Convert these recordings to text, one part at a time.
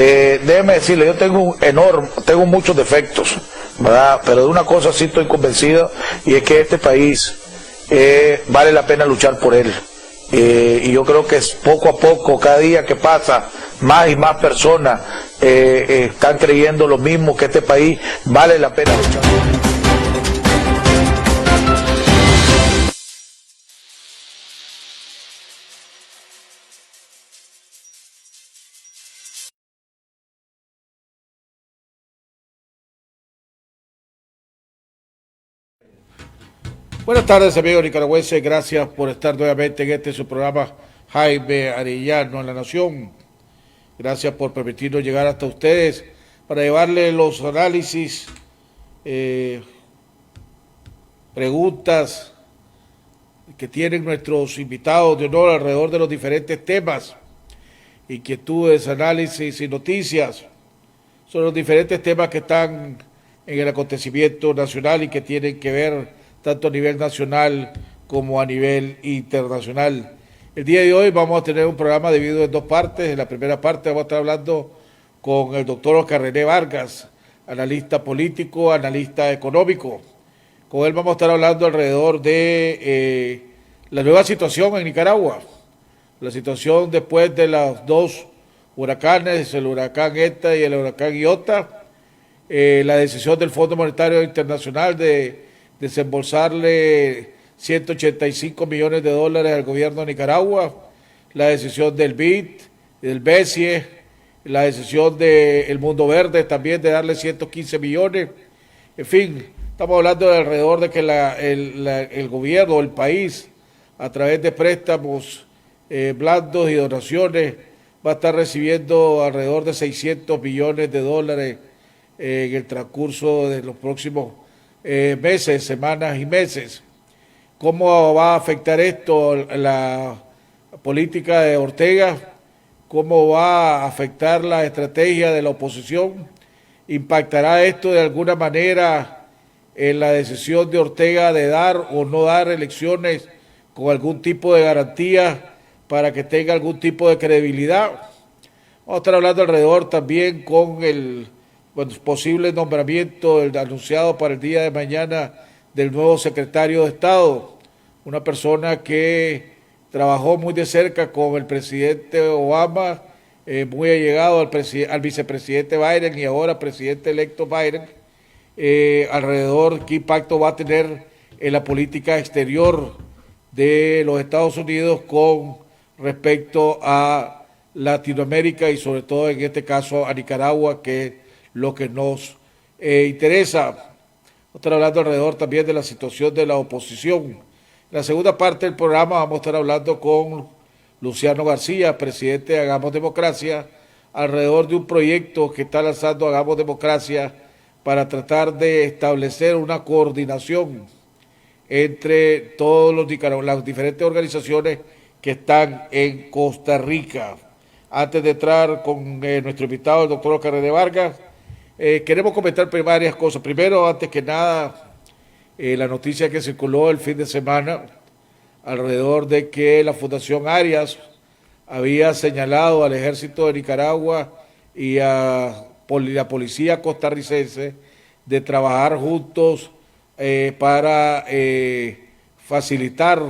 Déjeme decirle, yo tengo muchos defectos, ¿verdad? Pero de una cosa sí estoy convencido, y es que este país vale la pena luchar por él. Y yo creo que es poco a poco, cada día que pasa, más y más personas están creyendo lo mismo, que este país vale la pena luchar por él. Buenas tardes, amigos nicaragüenses. Gracias por estar nuevamente en este su programa Jaime Arellano en La Nación. Gracias por permitirnos llegar hasta ustedes para llevarles los análisis, preguntas que tienen nuestros invitados de honor alrededor de los diferentes temas, inquietudes, análisis y noticias sobre los diferentes temas que están en el acontecimiento nacional y que tienen que ver tanto a nivel nacional como a nivel internacional. El día de hoy vamos a tener un programa dividido en dos partes. En la primera parte vamos a estar hablando con el doctor Oscar René Vargas, analista político, analista económico. Con él vamos a estar hablando alrededor de la nueva situación en Nicaragua, la situación después de los dos huracanes, el huracán ETA y el huracán Iota, la decisión del Fondo Monetario Internacional de desembolsarle 185 millones de dólares al gobierno de Nicaragua, la decisión del BID, del BESIE, la decisión del Mundo Verde también de darle 115 millones. En fin, estamos hablando de alrededor de que el gobierno, el país, a través de préstamos blandos y donaciones, va a estar recibiendo alrededor de 600 millones de dólares en el transcurso de los próximos meses, semanas y meses. ¿Cómo va a afectar esto la política de Ortega? ¿Cómo va a afectar la estrategia de la oposición? ¿Impactará esto de alguna manera en la decisión de Ortega de dar o no dar elecciones con algún tipo de garantía para que tenga algún tipo de credibilidad? Vamos a estar hablando alrededor también con el posible nombramiento anunciado para el día de mañana del nuevo secretario de Estado, una persona que trabajó muy de cerca con el presidente Obama, muy allegado al vicepresidente Biden y ahora presidente electo Biden, alrededor de qué impacto va a tener en la política exterior de los Estados Unidos con respecto a Latinoamérica y sobre todo en este caso a Nicaragua, que es lo que nos interesa. Vamos a estar hablando alrededor también de la situación de la oposición. En la segunda parte del programa vamos a estar hablando con Luciano García, presidente de Hagamos Democracia, alrededor de un proyecto que está lanzando Hagamos Democracia para tratar de establecer una coordinación entre todas las diferentes organizaciones que están en Costa Rica. Antes de entrar con nuestro invitado, el doctor Oscar René Vargas, queremos comentar varias cosas. Primero, antes que nada, la noticia que circuló el fin de semana alrededor de que la Fundación Arias había señalado al Ejército de Nicaragua y a la policía costarricense de trabajar juntos para facilitar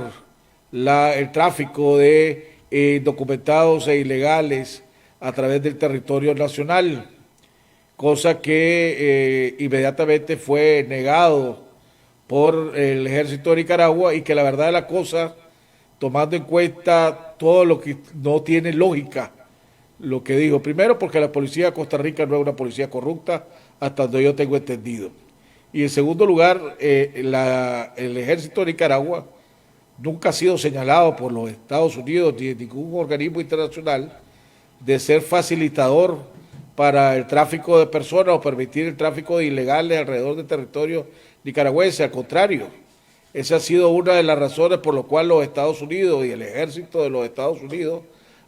el tráfico de indocumentados e ilegales a través del territorio nacional, cosa que inmediatamente fue negado por el Ejército de Nicaragua, y que la verdad de la cosa, tomando en cuenta todo lo que no tiene lógica, lo que dijo, primero porque la policía de Costa Rica no es una policía corrupta, hasta donde yo tengo entendido, y en segundo lugar, el Ejército de Nicaragua nunca ha sido señalado por los Estados Unidos ni ningún organismo internacional de ser facilitador para el tráfico de personas o permitir el tráfico de ilegales alrededor del territorio nicaragüense. Al contrario, esa ha sido una de las razones por las cuales los Estados Unidos y el ejército de los Estados Unidos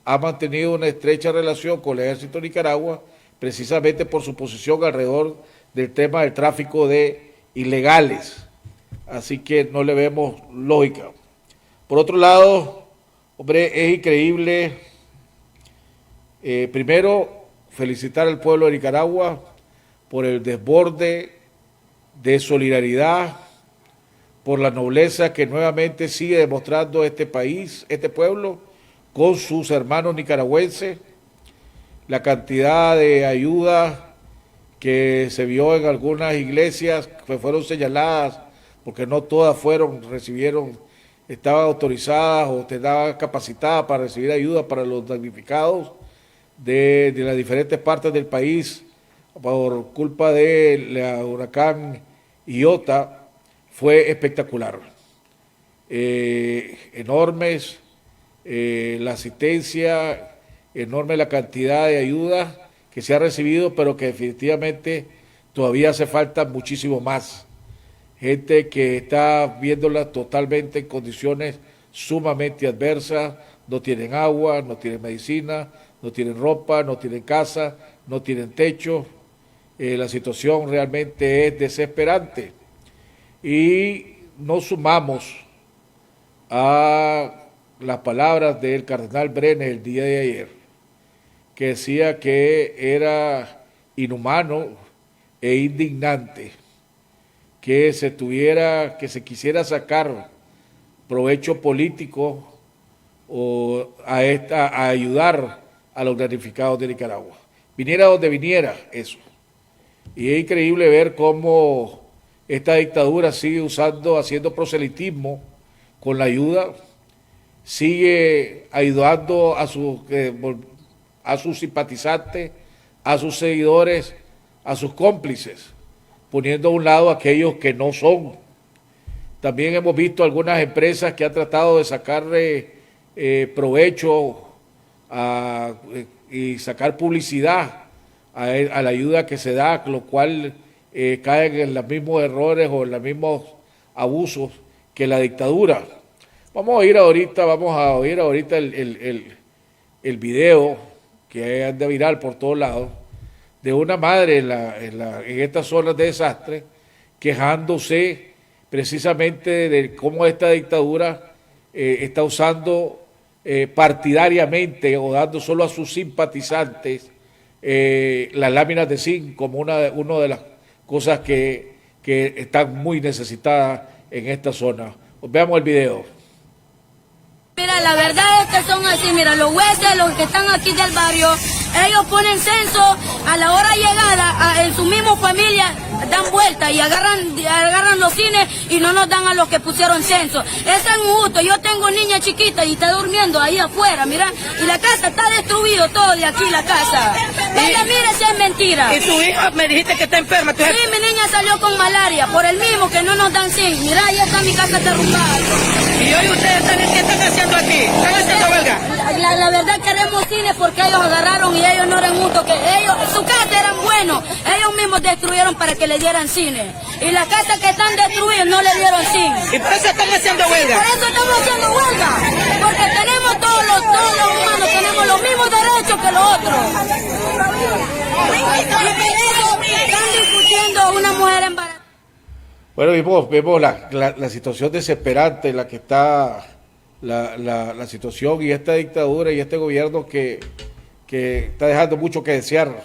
ha mantenido una estrecha relación con el ejército de Nicaragua, precisamente por su posición alrededor del tema del tráfico de ilegales. Así que no le vemos lógica. Por otro lado, hombre, es increíble. Primero, felicitar al pueblo de Nicaragua por el desborde de solidaridad, por la nobleza que nuevamente sigue demostrando este país, este pueblo, con sus hermanos nicaragüenses, la cantidad de ayuda que se vio en algunas iglesias que fueron señaladas, porque no todas recibieron, estaban autorizadas o estaban capacitadas para recibir ayuda para los damnificados de las diferentes partes del país por culpa del huracán Iota, fue espectacular. Enormes la asistencia, enorme la cantidad de ayuda que se ha recibido, pero que definitivamente todavía hace falta muchísimo más. Gente que está viéndola totalmente en condiciones sumamente adversas, no tienen agua, no tienen medicina, no tienen ropa, no tienen casa, no tienen techo. La situación realmente es desesperante. Y nos sumamos a las palabras del cardenal Brenes el día de ayer, que decía que era inhumano e indignante que se quisiera sacar provecho político o a ayudar a los damnificados de Nicaragua. Viniera donde viniera eso. Y es increíble ver cómo esta dictadura sigue haciendo proselitismo con la ayuda, sigue ayudando a sus simpatizantes, a sus seguidores, a sus cómplices, poniendo a un lado a aquellos que no son. También hemos visto algunas empresas que han tratado de sacarle provecho y sacar publicidad a la ayuda que se da, lo cual caen en los mismos errores o en los mismos abusos que la dictadura. Vamos a oír ahorita el video que anda viral por todos lados de una madre en estas zonas de desastre quejándose precisamente de cómo esta dictadura está usando partidariamente o dando solo a sus simpatizantes las láminas de zinc como una de las cosas que están muy necesitadas en esta zona. Veamos el video. Mira, la verdad es que son así, mira, los jueces, los que están aquí del barrio, ellos ponen censo a la hora llegada, en su misma familia dan vuelta y agarran los cines y no nos dan a los que pusieron censo. Es injusto, yo tengo niña chiquita y está durmiendo ahí afuera, mira, y la casa está destruido todo de aquí, la casa. Venga, mire si es mentira. ¿Y tu hija me dijiste que está enferma? Sí, mi niña salió con malaria, por el mismo que no nos dan zinc. Mira, ahí está mi casa derrumbada. ¿Y hoy ustedes qué están haciendo aquí? ¿Están haciendo huelga? La verdad queremos cines porque ellos agarraron y ellos no eran justos, que ellos, su casa eran buenos, ellos mismos destruyeron para que le dieran cine. Y las casas que están destruidas no le dieron cine. ¿Y por eso están haciendo huelga? Por eso estamos haciendo huelga, porque tenemos todos los humanos, tenemos los mismos derechos que los otros. Están discutiendo una mujer embarazada. Bueno, vemos la situación desesperante en la que está la situación y esta dictadura y este gobierno que está dejando mucho que desear,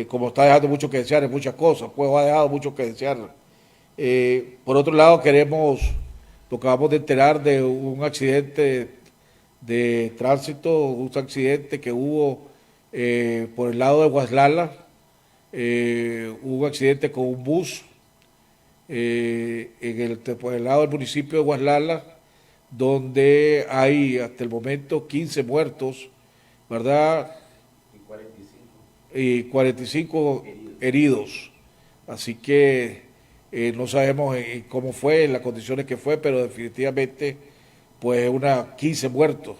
como está dejando mucho que desear en muchas cosas, pues ha dejado mucho que desear. Por otro lado, lo acabamos de enterar de un accidente de tránsito, un accidente que hubo por el lado de Guaslala, hubo un accidente con un bus por el lado del municipio de Guaslala, donde hay hasta el momento 15 muertos, ¿verdad? Y 45 heridos. Así que no sabemos cómo fue, en las condiciones que fue, pero definitivamente pues 15 muertos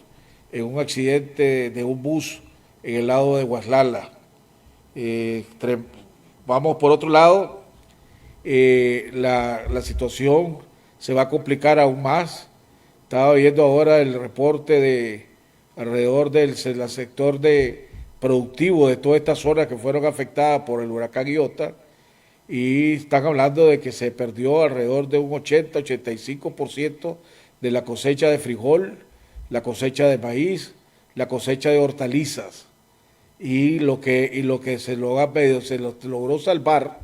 en un accidente de un bus en el lado de Guaslala. Vamos por otro lado, la situación se va a complicar aún más. Estaba viendo ahora el reporte de alrededor del sector productivo de todas estas zonas que fueron afectadas por el huracán Iota, y están hablando de que se perdió alrededor de un 80-85% de la cosecha de frijol, la cosecha de maíz, la cosecha de hortalizas. y lo que se logró salvar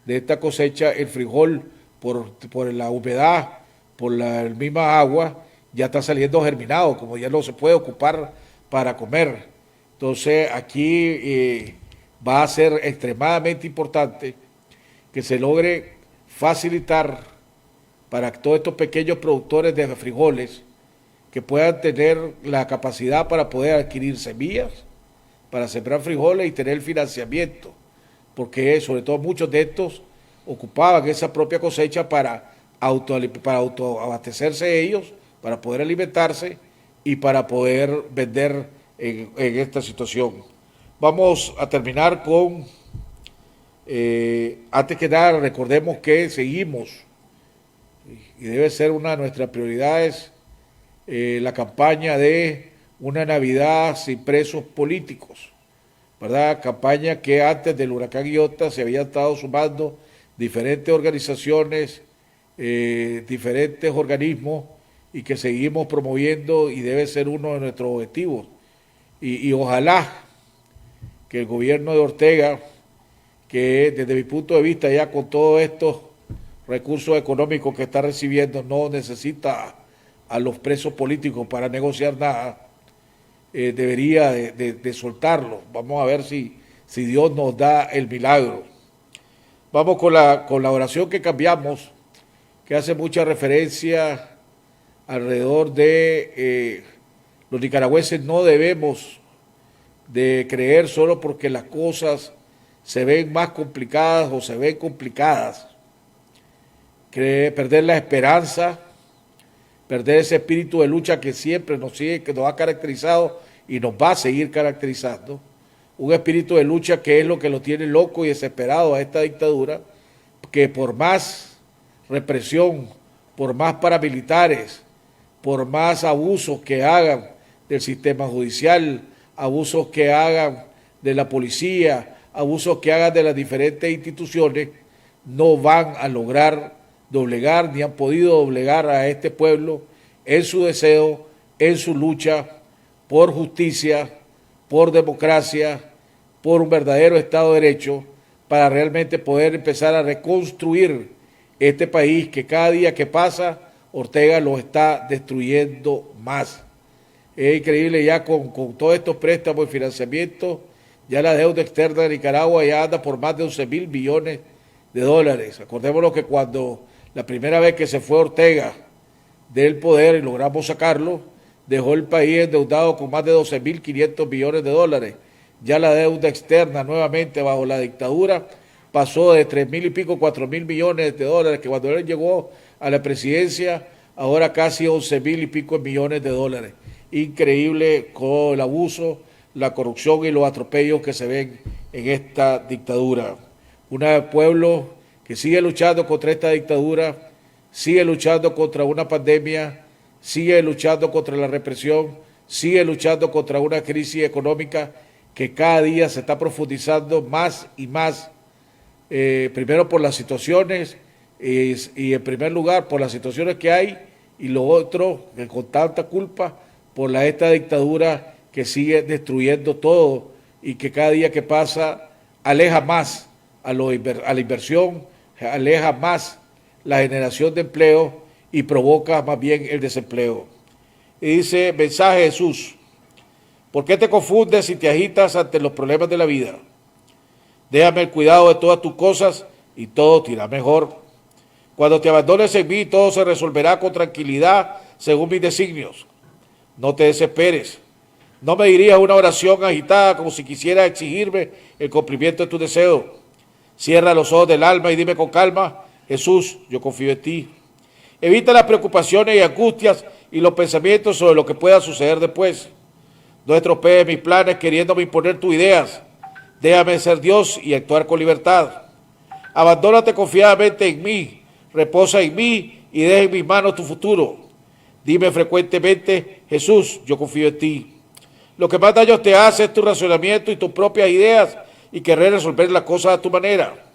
de esta cosecha, el frijol, por la humedad, por la misma agua, ya está saliendo germinado, como ya no se puede ocupar para comer. Entonces aquí va a ser extremadamente importante que se logre facilitar para todos estos pequeños productores de frijoles que puedan tener la capacidad para poder adquirir semillas, para sembrar frijoles y tener financiamiento, porque sobre todo muchos de estos ocupaban esa propia cosecha para autoabastecerse ellos, para poder alimentarse y para poder vender en esta situación. Vamos a terminar con, antes que nada, recordemos que seguimos, y debe ser una de nuestras prioridades, la campaña de una Navidad sin presos políticos, ¿verdad? Campaña que antes del huracán Iota se había estado sumando diferentes organizaciones, diferentes organismos, y que seguimos promoviendo y debe ser uno de nuestros objetivos. Y ojalá que el gobierno de Ortega, que desde mi punto de vista ya con todos estos recursos económicos que está recibiendo no necesita a los presos políticos para negociar nada, debería de soltarlos. Vamos a ver si Dios nos da el milagro. Vamos con la oración que cambiamos, que hace mucha referencia alrededor de los nicaragüenses. No debemos de creer solo porque las cosas se ven más complicadas o se ven complicadas, perder la esperanza, perder ese espíritu de lucha que siempre que nos ha caracterizado y nos va a seguir caracterizando, un espíritu de lucha que es lo que lo tiene loco y desesperado a esta dictadura, que por más represión, por más paramilitares, por más abusos que hagan del sistema judicial, abusos que hagan de la policía, abusos que hagan de las diferentes instituciones, no van a lograr doblegar ni han podido doblegar a este pueblo en su deseo, en su lucha por justicia, por democracia, por un verdadero Estado de Derecho, para realmente poder empezar a reconstruir este país que cada día que pasa Ortega lo está destruyendo más. Es increíble, ya con todos estos préstamos y financiamientos, ya la deuda externa de Nicaragua ya anda por más de 11.000 billones de dólares. Acordémonos que cuando la primera vez que se fue Ortega del poder y logramos sacarlo, dejó el país endeudado con más de 12.500 billones de dólares. Ya la deuda externa nuevamente bajo la dictadura pasó de 3.000 y pico, 4.000 millones de dólares, que cuando él llegó a la presidencia, ahora casi 11.000 y pico millones de dólares. Increíble con el abuso, la corrupción y los atropellos que se ven en esta dictadura. Un pueblo que sigue luchando contra esta dictadura, sigue luchando contra una pandemia, sigue luchando contra la represión, sigue luchando contra una crisis económica que cada día se está profundizando más y más, primero por las situaciones y en primer lugar por las situaciones que hay, y lo otro, que con tanta culpa, por esta dictadura que sigue destruyendo todo y que cada día que pasa aleja más a la inversión, aleja más la generación de empleo y provoca más bien el desempleo. Y dice, mensaje de Jesús: ¿por qué te confundes y te agitas ante los problemas de la vida? Déjame el cuidado de todas tus cosas y todo te irá mejor. Cuando te abandones en mí, todo se resolverá con tranquilidad según mis designios. No te desesperes. No me dirijas una oración agitada como si quisiera exigirme el cumplimiento de tu deseo. Cierra los ojos del alma y dime con calma: Jesús, yo confío en ti. Evita las preocupaciones y angustias y los pensamientos sobre lo que pueda suceder después. No estropees mis planes queriéndome imponer tus ideas. Déjame ser Dios y actuar con libertad. Abandónate confiadamente en mí, reposa en mí y deja en mis manos tu futuro. Dime frecuentemente: Jesús, yo confío en ti. Lo que más daño te hace es tu razonamiento y tus propias ideas y querer resolver las cosas a tu manera.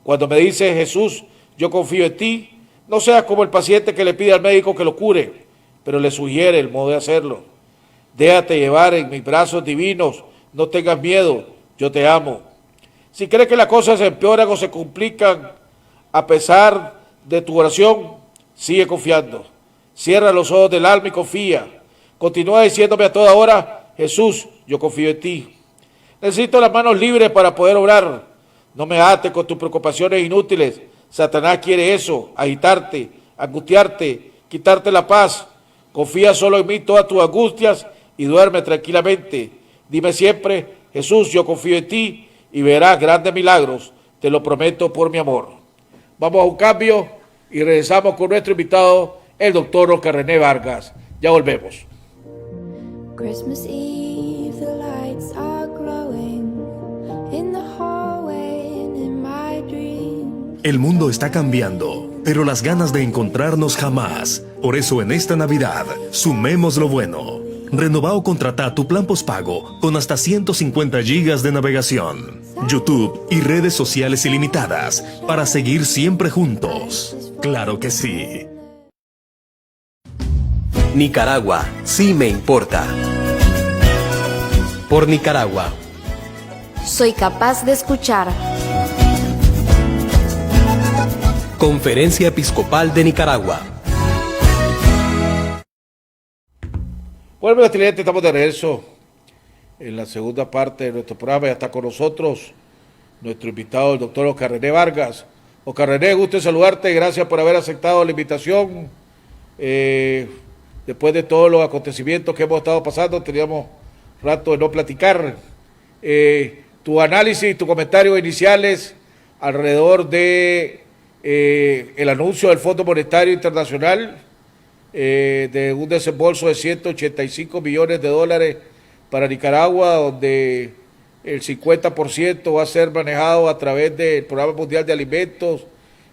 Cuando me dices: Jesús, yo confío en ti, no seas como el paciente que le pide al médico que lo cure, pero le sugiere el modo de hacerlo. Déjate llevar en mis brazos divinos no tengas miedo, yo te amo. Si crees que las cosas se empeoran o se complican a pesar de tu oración, sigue confiando. Cierra los ojos del alma y confía. Continúa diciéndome a toda hora, Jesús, yo confío en ti. Necesito las manos libres para poder obrar. No me ates con tus preocupaciones inútiles. Satanás quiere eso, agitarte, angustiarte, quitarte la paz. Confía solo en mí todas tus angustias y duerme tranquilamente. Dime siempre, Jesús, yo confío en ti y verás grandes milagros. Te lo prometo por mi amor. Vamos a un cambio y regresamos con nuestro invitado, el doctor Oscar René Vargas. Ya volvemos. Christmas Eve, the lights are glowing in the hallway and in my dreams. El mundo está cambiando, pero las ganas de encontrarnos jamás. Por eso en esta Navidad, sumemos lo bueno. Renová o contratá tu plan postpago con hasta 150 gigas de navegación, YouTube y redes sociales ilimitadas para seguir siempre juntos. ¡Claro que sí! Nicaragua, sí me importa. Por Nicaragua. Soy capaz de escuchar. Conferencia Episcopal de Nicaragua. Bueno, amigos, estamos de regreso en la segunda parte de nuestro programa. Ya está con nosotros nuestro invitado, el doctor Oscar René Vargas. Oscar René, gusto en saludarte. Gracias por haber aceptado la invitación. Después de todos los acontecimientos que hemos estado pasando, teníamos rato de no platicar. Tu análisis y tu comentario iniciales alrededor de el anuncio del Fondo Monetario Internacional de un desembolso de 185 millones de dólares para Nicaragua, donde el 50% va a ser manejado a través del Programa Mundial de Alimentos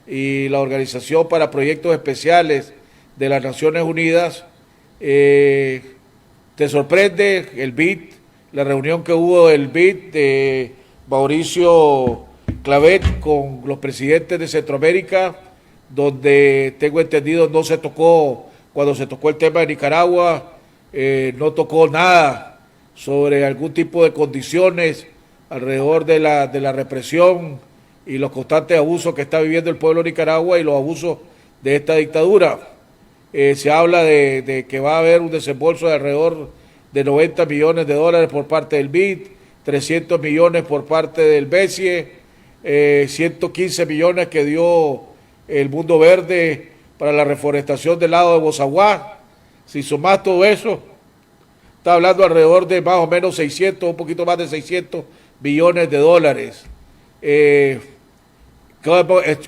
y la Organización para Proyectos Especiales de las Naciones Unidas. ¿Te sorprende el BID, la reunión que hubo del BID de Mauricio Clavet con los presidentes de Centroamérica, donde tengo entendido no se tocó, cuando se tocó el tema de Nicaragua, no tocó nada sobre algún tipo de condiciones alrededor de la represión y los constantes abusos que está viviendo el pueblo de Nicaragua y los abusos de esta dictadura? Se habla de que va a haber un desembolso de alrededor de 90 millones de dólares por parte del BID, 300 millones por parte del BESIE, 115 millones que dio el Mundo Verde para la reforestación del lado de Bozaguá. Si sumás todo eso, está hablando alrededor de más o menos 600, un poquito más de 600 millones de dólares.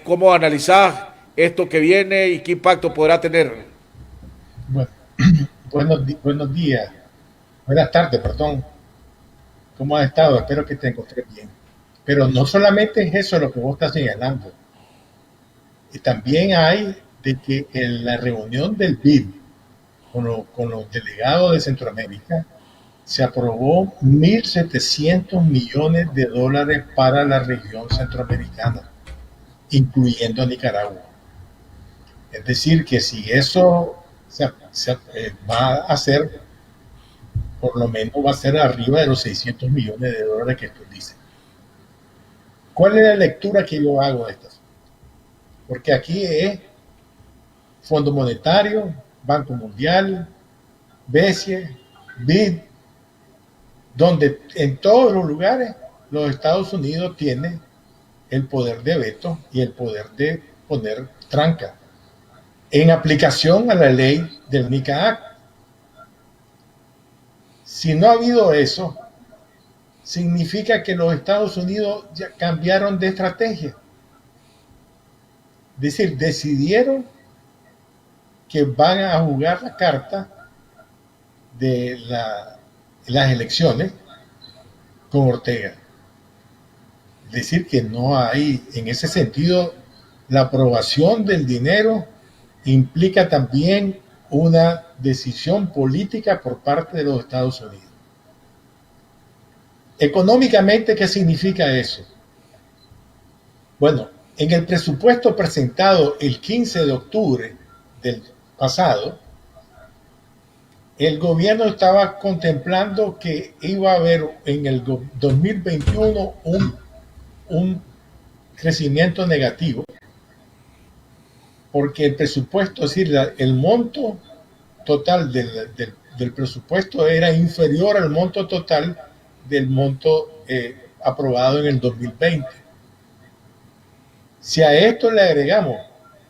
¿Cómo analizás esto que viene y qué impacto podrá tener? Bueno, buenos días, buenas tardes, perdón. ¿Cómo has estado? Espero que te encontres bien. Pero no solamente es eso lo que vos estás señalando. Y también hay de que en la reunión del BID con los delegados de Centroamérica se aprobó 1.700 millones de dólares para la región centroamericana, incluyendo Nicaragua. Es decir, que si eso va a ser, por lo menos va a ser arriba de los 600 millones de dólares que tú dices. ¿Cuál es la lectura que yo hago de estas? Porque aquí es Fondo Monetario, Banco Mundial, BESIE, BID, donde en todos los lugares los Estados Unidos tienen el poder de veto y el poder de poner tranca en aplicación a la ley del NICA Act. Si no ha habido eso, significa que los Estados Unidos ya cambiaron de estrategia. Es decir, decidieron que van a jugar la carta de las elecciones con Ortega. Es decir, que no hay, en ese sentido, la aprobación del dinero implica también una decisión política por parte de los Estados Unidos. Económicamente, ¿qué significa eso? Bueno, en el presupuesto presentado el 15 de octubre del pasado, el gobierno estaba contemplando que iba a haber en el 2021 un crecimiento negativo, porque el presupuesto, es decir, el monto total del presupuesto era inferior al monto total del monto aprobado en el 2020. Si a esto le agregamos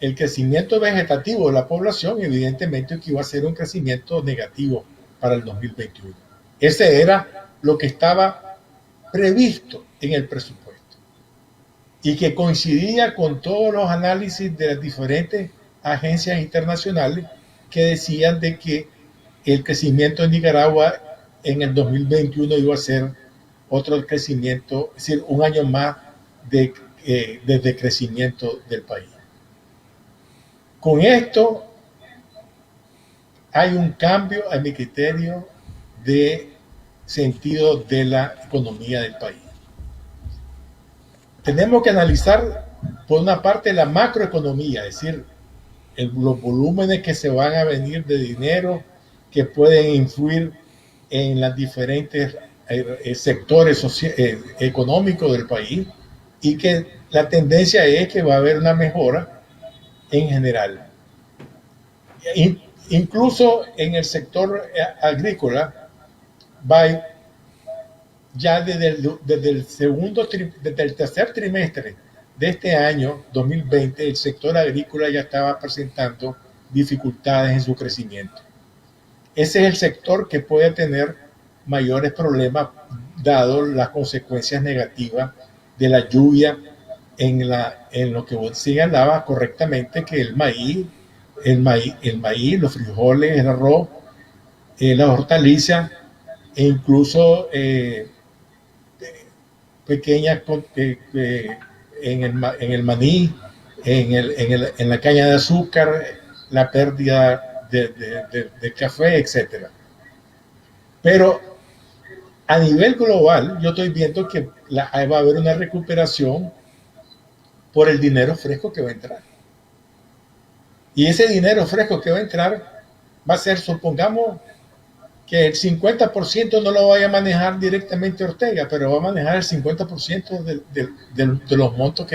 el crecimiento vegetativo de la población, evidentemente que iba a ser un crecimiento negativo para el 2021. Ese era lo que estaba previsto en el presupuesto y que coincidía con todos los análisis de las diferentes agencias internacionales que decían de que el crecimiento en Nicaragua en el 2021 iba a ser otro crecimiento, es decir, un año más de crecimiento del país. Con esto hay un cambio, a mi criterio, de sentido de la economía del país. Tenemos que analizar, por una parte, la macroeconomía, es decir, los volúmenes que se van a venir de dinero que pueden influir en los diferentes sectores económicos del país, y que la tendencia es que va a haber una mejora en general. Incluso en el sector agrícola, ya desde el tercer trimestre de este año 2020, el sector agrícola ya estaba presentando dificultades en su crecimiento. Ese es el sector que puede tener mayores problemas dado las consecuencias negativas de la lluvia en lo que vos señalabas correctamente, que el maíz, los frijoles, el arroz, las hortalizas e incluso pequeñas en el maní, en la caña de azúcar, la pérdida de café, etc. Pero a nivel global, yo estoy viendo que va a haber una recuperación por el dinero fresco que va a entrar. Y ese dinero fresco que va a entrar va a ser, supongamos, que el 50% no lo vaya a manejar directamente Ortega, pero va a manejar el 50% de los montos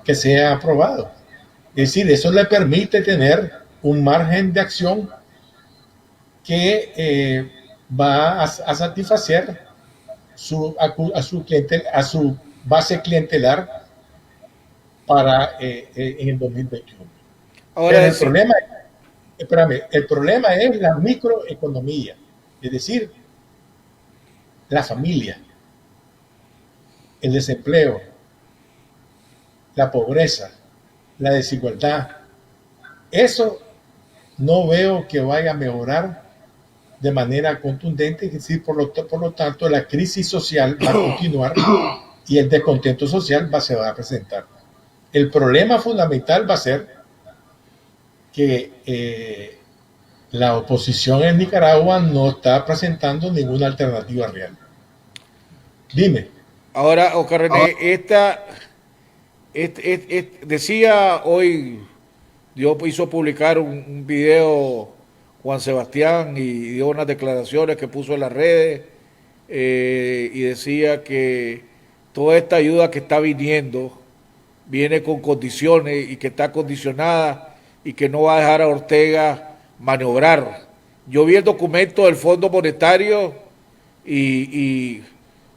que sea aprobado. Es decir, eso le permite tener un margen de acción que va a satisfacer a su base clientelar para en el 2021. Ahora, el problema es la microeconomía, es decir, la familia, el desempleo, la pobreza, la desigualdad. Eso no veo que vaya a mejorar de manera contundente, es decir, por lo tanto, la crisis social va a continuar y el descontento social se va a presentar. El problema fundamental va a ser que la oposición en Nicaragua no está presentando ninguna alternativa real. Dime. Ahora, Oscar René, decía hoy, Dios hizo publicar un video Juan Sebastián y dio unas declaraciones que puso en las redes y decía que toda esta ayuda que está viniendo viene con condiciones y que está condicionada y que no va a dejar a Ortega maniobrar. Yo vi el documento del Fondo Monetario y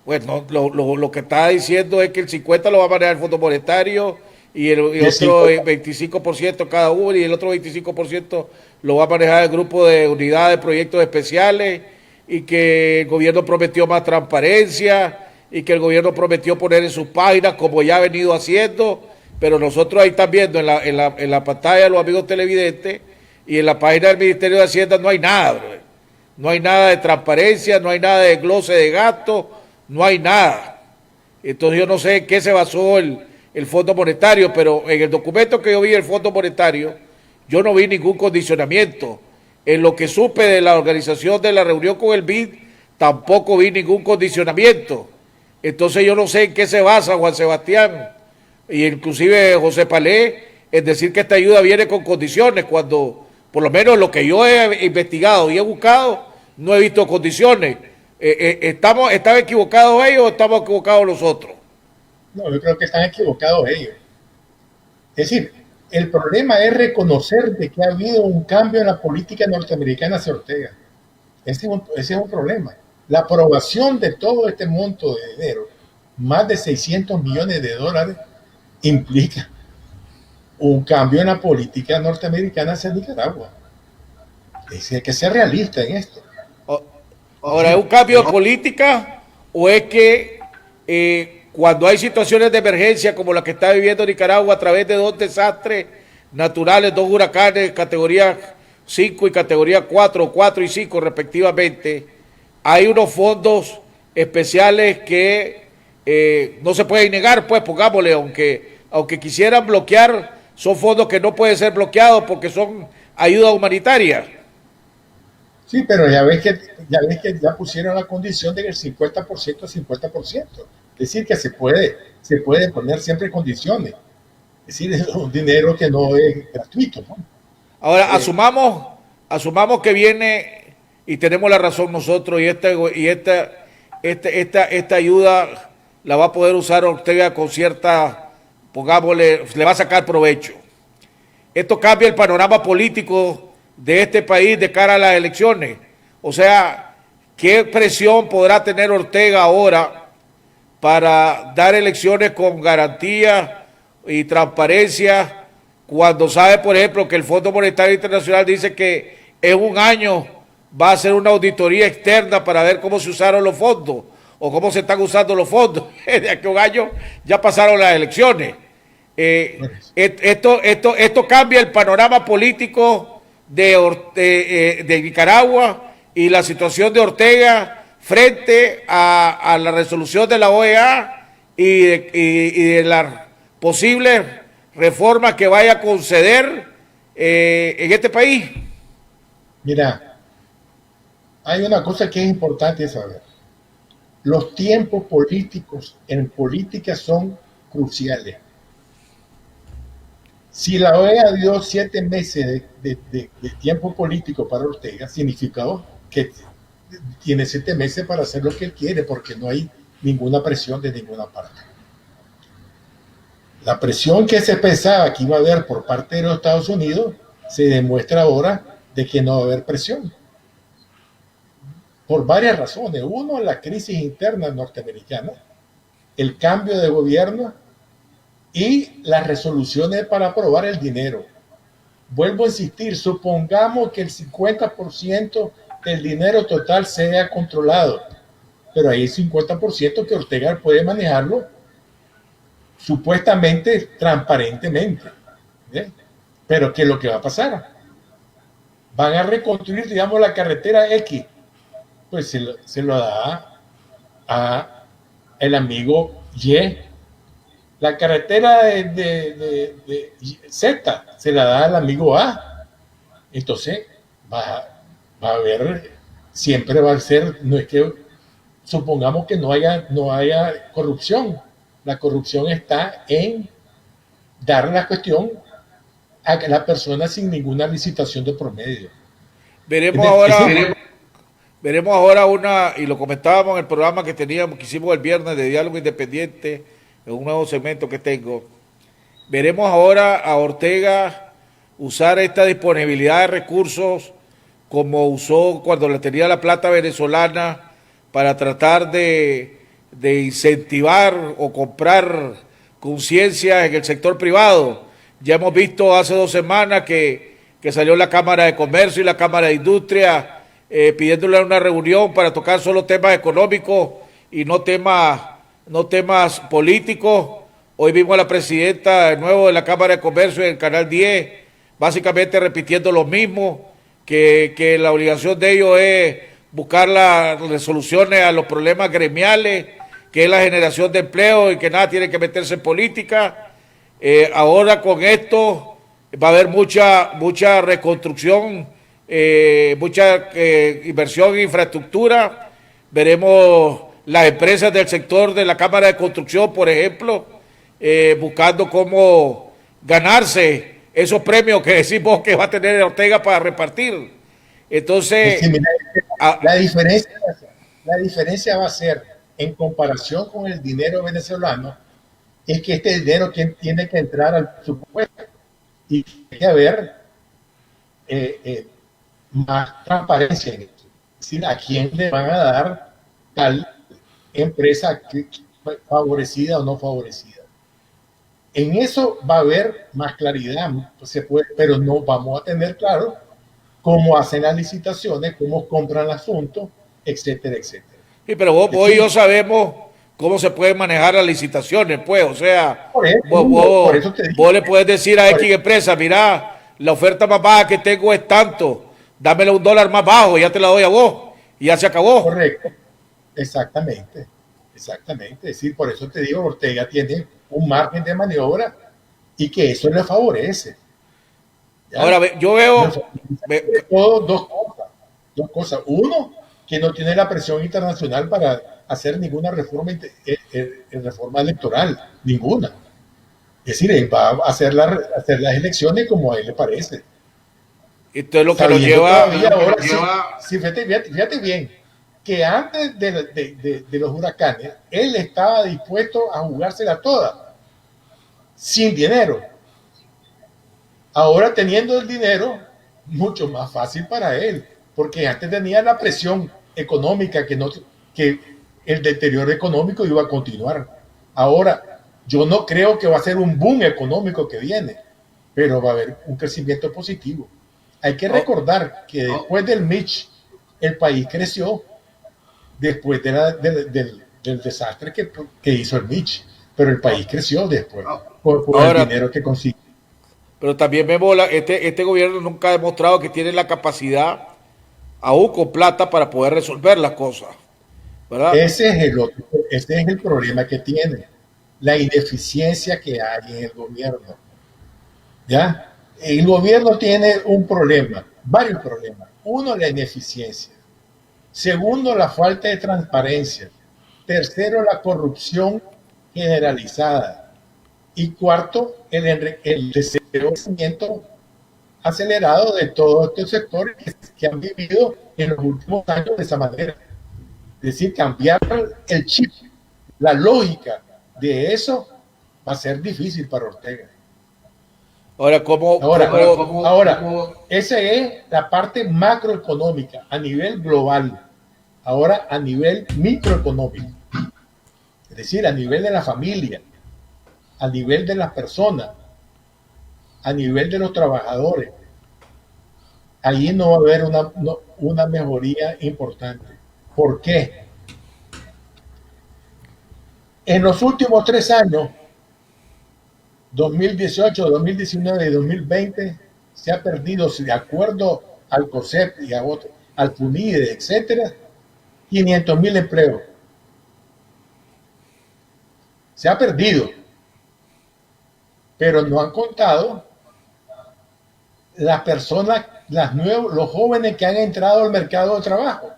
bueno, lo que está diciendo es que el 50% lo va a manejar el Fondo Monetario y el otro 25% cada uno, y el otro 25% lo va a manejar el grupo de unidades de proyectos especiales, y que el gobierno prometió más transparencia y que el gobierno prometió poner en sus páginas, como ya ha venido haciendo, pero nosotros ahí están viendo en la pantalla los amigos televidentes, y en la página del Ministerio de Hacienda no hay nada, bro. No hay nada de transparencia, no hay nada de desglose de gastos, no hay nada. Entonces yo no sé en qué se basó el Fondo Monetario, pero en el documento que yo vi del Fondo Monetario, yo no vi ningún condicionamiento. En lo que supe de la organización de la reunión con el BID, tampoco vi ningún condicionamiento. Entonces yo no sé en qué se basa Juan Sebastián y inclusive José Palé en decir que esta ayuda viene con condiciones, cuando por lo menos lo que yo he investigado y he buscado, no he visto condiciones. ¿Están equivocados ellos o estamos equivocados nosotros? No, yo creo que están equivocados ellos. Es decir, el problema es reconocer de que ha habido un cambio en la política norteamericana hacia Ortega. Ese es un problema. La aprobación de todo este monto de dinero, más de 600 millones de dólares, implica un cambio en la política norteamericana hacia Nicaragua. Hay que ser realista en esto. Ahora, ¿es un cambio de política o es que cuando hay situaciones de emergencia como la que está viviendo Nicaragua a través de 2 desastres naturales, 2 huracanes, categoría 5 y categoría 4, 4 y 5 respectivamente, hay unos fondos especiales que no se pueden negar, pues pongámosle, aunque quisieran bloquear, son fondos que no pueden ser bloqueados porque son ayuda humanitaria? Sí, pero ya ves que ya pusieron la condición de que el 50%, 50%. Es decir, que se puede poner siempre condiciones. Es decir, es un dinero que no es gratuito, ¿no? Ahora, asumamos que viene y tenemos la razón nosotros y esta ayuda la va a poder usar Ortega con cierta, pongámosle, le va a sacar provecho. Esto cambia el panorama político de este país de cara a las elecciones. O sea, ¿qué presión podrá tener Ortega ahora para dar elecciones con garantía y transparencia cuando sabe, por ejemplo, que el Fondo Monetario Internacional dice que en un año va a hacer una auditoría externa para ver cómo se usaron los fondos o cómo se están usando los fondos? De aquí a un año ya pasaron las elecciones. Esto cambia el panorama político de Nicaragua y la situación de Ortega frente a la resolución de la OEA y de las posibles reformas que vaya a conceder en este país. Mira, hay una cosa que es importante saber. Los tiempos políticos en política son cruciales. Si la OEA dio 7 meses de tiempo político para Ortega, significaba que tiene 7 meses para hacer lo que él quiere, porque no hay ninguna presión de ninguna parte. La presión que se pensaba que iba a haber por parte de los Estados Unidos se demuestra ahora de que no va a haber presión. Por varias razones. Uno, la crisis interna norteamericana, el cambio de gobierno y las resoluciones para aprobar el dinero. Vuelvo a insistir, supongamos que el 50% del dinero total sea controlado, pero hay 50% que Ortega puede manejarlo supuestamente transparentemente. ¿Bien? Pero ¿qué es lo que va a pasar? Van a reconstruir, digamos, la carretera X, pues se lo da a el amigo Y. La carretera de Z se la da al amigo A. Entonces va a haber, siempre va a ser, no es que supongamos que no haya corrupción. La corrupción está en dar la cuestión a la persona sin ninguna licitación de promedio. Veremos ahora y lo comentábamos en el programa que hicimos el viernes de Diálogo Independiente, en un nuevo segmento que tengo. Veremos ahora a Ortega usar esta disponibilidad de recursos como usó cuando le tenía la plata venezolana para tratar de incentivar o comprar conciencia en el sector privado. Ya hemos visto hace 2 semanas que salió la Cámara de Comercio y la Cámara de Industria pidiéndole una reunión para tocar solo temas económicos y no temas políticos. Hoy vimos a la presidenta de nuevo de la Cámara de Comercio en el Canal 10, básicamente repitiendo lo mismo, que la obligación de ellos es buscar las resoluciones a los problemas gremiales, que es la generación de empleo y que nada tiene que meterse en política. Ahora con esto va a haber mucha reconstrucción, mucha inversión en infraestructura. Veremos las empresas del sector de la Cámara de Construcción, por ejemplo, buscando cómo ganarse esos premios que decimos que va a tener Ortega para repartir. Entonces, La diferencia va a ser, en comparación con el dinero venezolano, es que este dinero tiene que entrar al presupuesto y tiene que haber más transparencia en esto. Es decir, a quién le van a dar tal empresa favorecida o no favorecida. En eso va a haber más claridad, pero no vamos a tener claro cómo hacen las licitaciones, cómo compran el asunto, etcétera, etcétera. Sí, pero vos y yo sabemos cómo se pueden manejar las licitaciones, pues, o sea, por eso te digo, vos le puedes decir a X empresa, mira, la oferta más baja que tengo es tanto, dámela $1 más bajo, ya te la doy a vos, y ya se acabó. Correcto, exactamente. Es decir, por eso te digo, Ortega tiene un margen de maniobra y que eso le favorece. ¿Ya? Ahora, yo veo... Dos cosas. Uno, que no tiene la presión internacional para hacer ninguna reforma electoral, ninguna. Es decir, él va a hacer las elecciones como a él le parece. Entonces lo que lo lleva... Fíjate bien, que antes de los huracanes, él estaba dispuesto a jugársela toda, sin dinero. Ahora teniendo el dinero, mucho más fácil para él, porque antes tenía la presión económica que el deterioro económico iba a continuar. Ahora, yo no creo que va a ser un boom económico que viene, pero va a haber un crecimiento positivo. Hay que recordar que después del Mitch, el país creció después del desastre que hizo el Mitch, pero el país creció después por el dinero que consiguió. Pero también vemos, este gobierno nunca ha demostrado que tiene la capacidad, aún con plata, para poder resolver las cosas, ¿verdad? Ese es el problema que tiene, la ineficiencia que hay en el gobierno. ¿Ya? El gobierno tiene un problema, varios problemas. Uno, la ineficiencia. Segundo, la falta de transparencia. Tercero, la corrupción generalizada. Y cuarto, el crecimiento acelerado de todos estos sectores que han vivido en los últimos años de esa manera. Es decir, cambiar el chip, la lógica de eso va a ser difícil para Ortega. Ahora, esa es la parte macroeconómica a nivel global. Ahora, a nivel microeconómico, es decir, a nivel de la familia, a nivel de las personas, a nivel de los trabajadores, allí no va a haber una mejoría importante. ¿Por qué? En los últimos 3 años, 2018, 2019 y 2020, se ha perdido, de acuerdo al COSEP y a otros, al FUNIDE, etcétera, 500,000 empleos. Se ha perdido. Pero no han contado las personas, los jóvenes que han entrado al mercado de trabajo.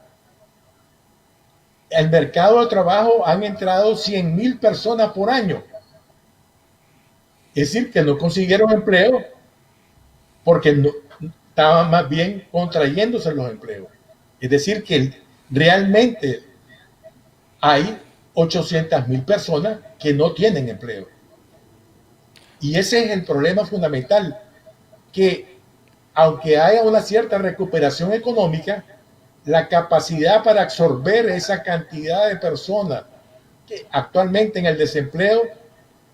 Al mercado de trabajo han entrado 100,000 personas por año. Es decir, que no consiguieron empleo porque no, estaban más bien contrayéndose los empleos. Es decir, que realmente hay 800,000 personas que no tienen empleo. Y ese es el problema fundamental, que aunque haya una cierta recuperación económica, la capacidad para absorber esa cantidad de personas que actualmente en el desempleo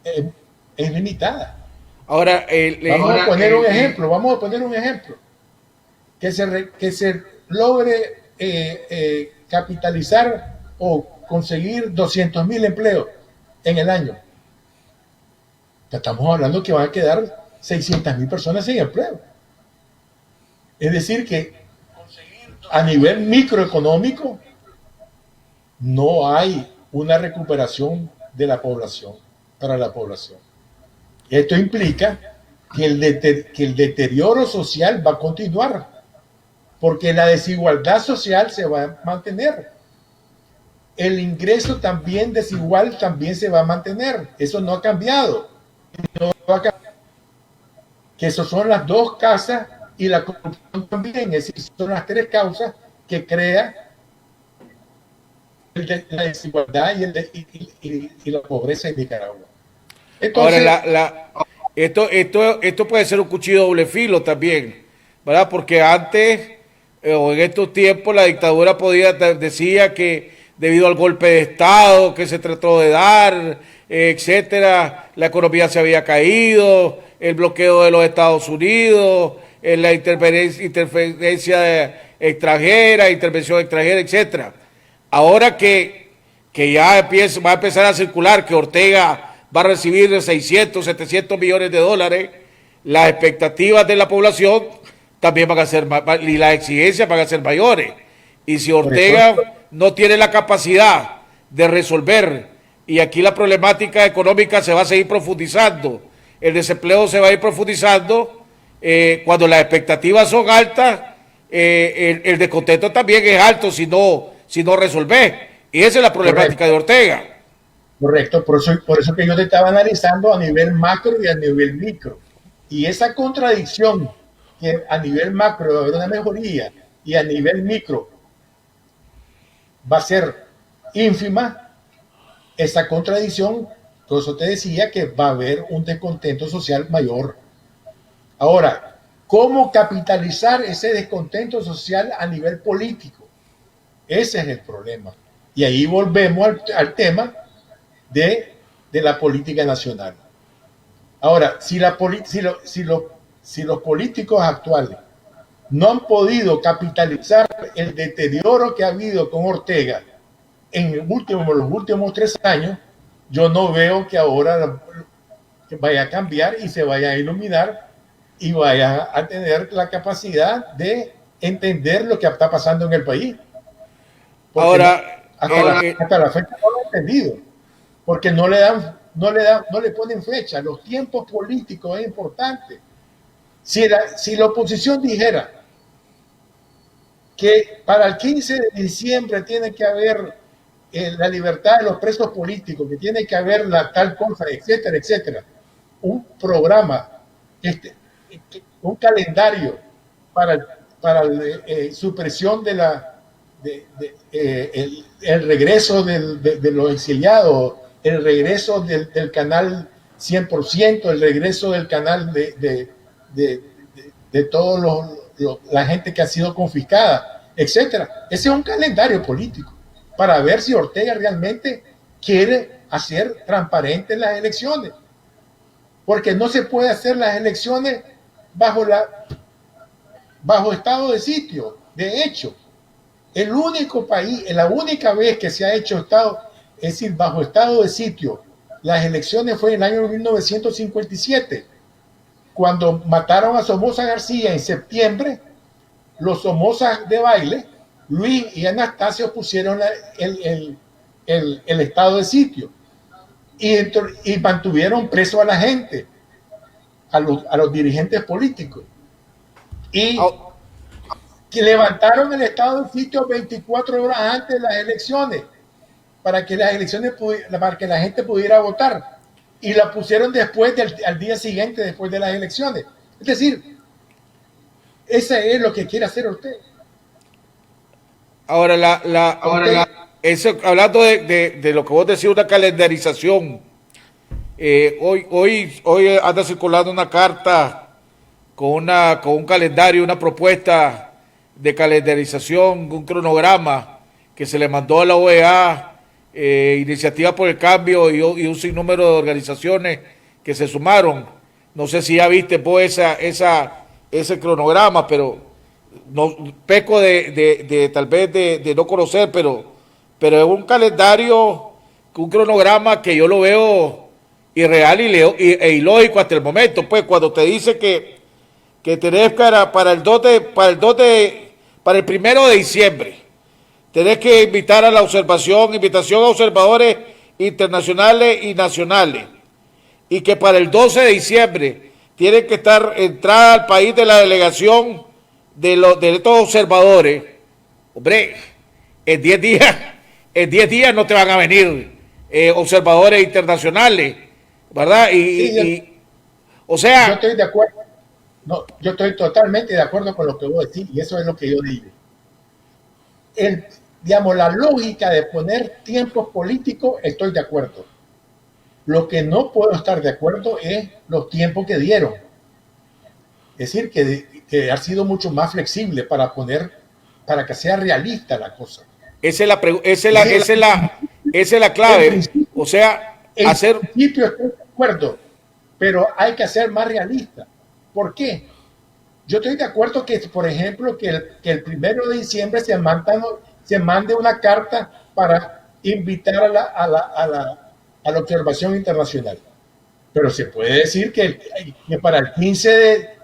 es limitada. Ahora, vamos a poner un ejemplo. Que se logre capitalizar o conseguir 200,000 empleos en el año. Estamos hablando que van a quedar 600,000 personas sin empleo. Es decir, que a nivel microeconómico no hay una recuperación de la población, para la población. Esto implica que el deterioro social va a continuar, porque la desigualdad social se va a mantener. El ingreso también desigual también se va a mantener. Eso no ha cambiado. Que esas son las dos causas y la corrupción también, es decir, son las 3 causas que crea la desigualdad y la pobreza en Nicaragua. Entonces, Ahora, esto puede ser un cuchillo de doble filo también, ¿verdad? Porque antes, o en estos tiempos, la dictadura decía que debido al golpe de Estado que se trató de dar, etcétera, la economía se había caído, el bloqueo de los Estados Unidos, la interferencia extranjera, intervención extranjera, etcétera. Ahora que ya va a empezar a circular que Ortega va a recibir 600, 700 millones de dólares, las expectativas de la población también van a ser, y las exigencias van a ser mayores. Y si Ortega no tiene la capacidad de resolver, y aquí la problemática económica se va a seguir profundizando, el desempleo se va a ir profundizando, cuando las expectativas son altas, el descontento también es alto si no resolver. Y esa es la problemática de Ortega. Correcto, por eso que yo te estaba analizando a nivel macro y a nivel micro. Y esa contradicción que a nivel macro va a haber una mejoría y a nivel micro va a ser ínfima, esa contradicción, por eso te decía que va a haber un descontento social mayor. Ahora, ¿cómo capitalizar ese descontento social a nivel político? Ese es el problema. Y ahí volvemos al tema de la política nacional. Ahora, si los políticos actuales no han podido capitalizar el deterioro que ha habido con Ortega en los últimos 3 años, yo no veo que ahora vaya a cambiar y se vaya a iluminar y vaya a tener la capacidad de entender lo que está pasando en el país. Porque ahora, hasta la fecha no lo he entendido, porque no le ponen fecha. Los tiempos políticos es importante. Si la oposición dijera que para el 15 de diciembre tiene que haber la libertad de los presos políticos, que tiene que haber la tal cosa, etcétera, etcétera, un programa, un calendario para la supresión de el regreso de los exiliados, el regreso del canal 100%, el regreso del canal de todos la gente que ha sido confiscada, etcétera. Ese es un calendario político para ver si Ortega realmente quiere hacer transparentes las elecciones, porque no se puede hacer las elecciones bajo estado de sitio. De hecho, el único país, la única vez que se ha hecho es decir, bajo estado de sitio, las elecciones fue en el año 1957, cuando mataron a Somoza García en septiembre. Los Somozas de baile, Luis y Anastasio, pusieron el estado de sitio y mantuvieron preso a la gente, a los dirigentes políticos, y que levantaron el estado de sitio 24 horas antes de las elecciones para que la gente pudiera votar, y la pusieron al día siguiente después de las elecciones. Es decir, ese es lo que quiere hacer usted. Ahora, hablando de lo que vos decís, una calendarización. Hoy anda circulando una carta con un calendario, una propuesta de calendarización, un cronograma que se le mandó a la OEA, Iniciativa por el Cambio y un sinnúmero de organizaciones que se sumaron. No sé si ya viste vos ese cronograma, pero no peco de tal vez de no conocer, pero es un calendario, un cronograma que yo lo veo irreal e ilógico hasta el momento. Pues cuando te dice que tenés para el 1 de diciembre tenés que invitar a la invitación a observadores internacionales y nacionales, y que para el 12 de diciembre tienen que entrar al país de la delegación de estos observadores. Hombre, en 10 días no te van a venir observadores internacionales, ¿verdad? O sea, yo estoy de acuerdo. No, yo estoy totalmente de acuerdo con lo que vos decís, y eso es lo que yo digo. digamos, la lógica de poner tiempos políticos, estoy de acuerdo. Lo que no puedo estar de acuerdo es los tiempos que dieron. Es decir, que ha sido mucho más flexible para que sea realista la cosa. Esa es la clave. O sea, En principio estoy de acuerdo, pero hay que ser más realista. ¿Por qué? Yo estoy de acuerdo que, por ejemplo, que el 1 de diciembre se mande una carta para invitar a la observación internacional. Pero se puede decir que para el 15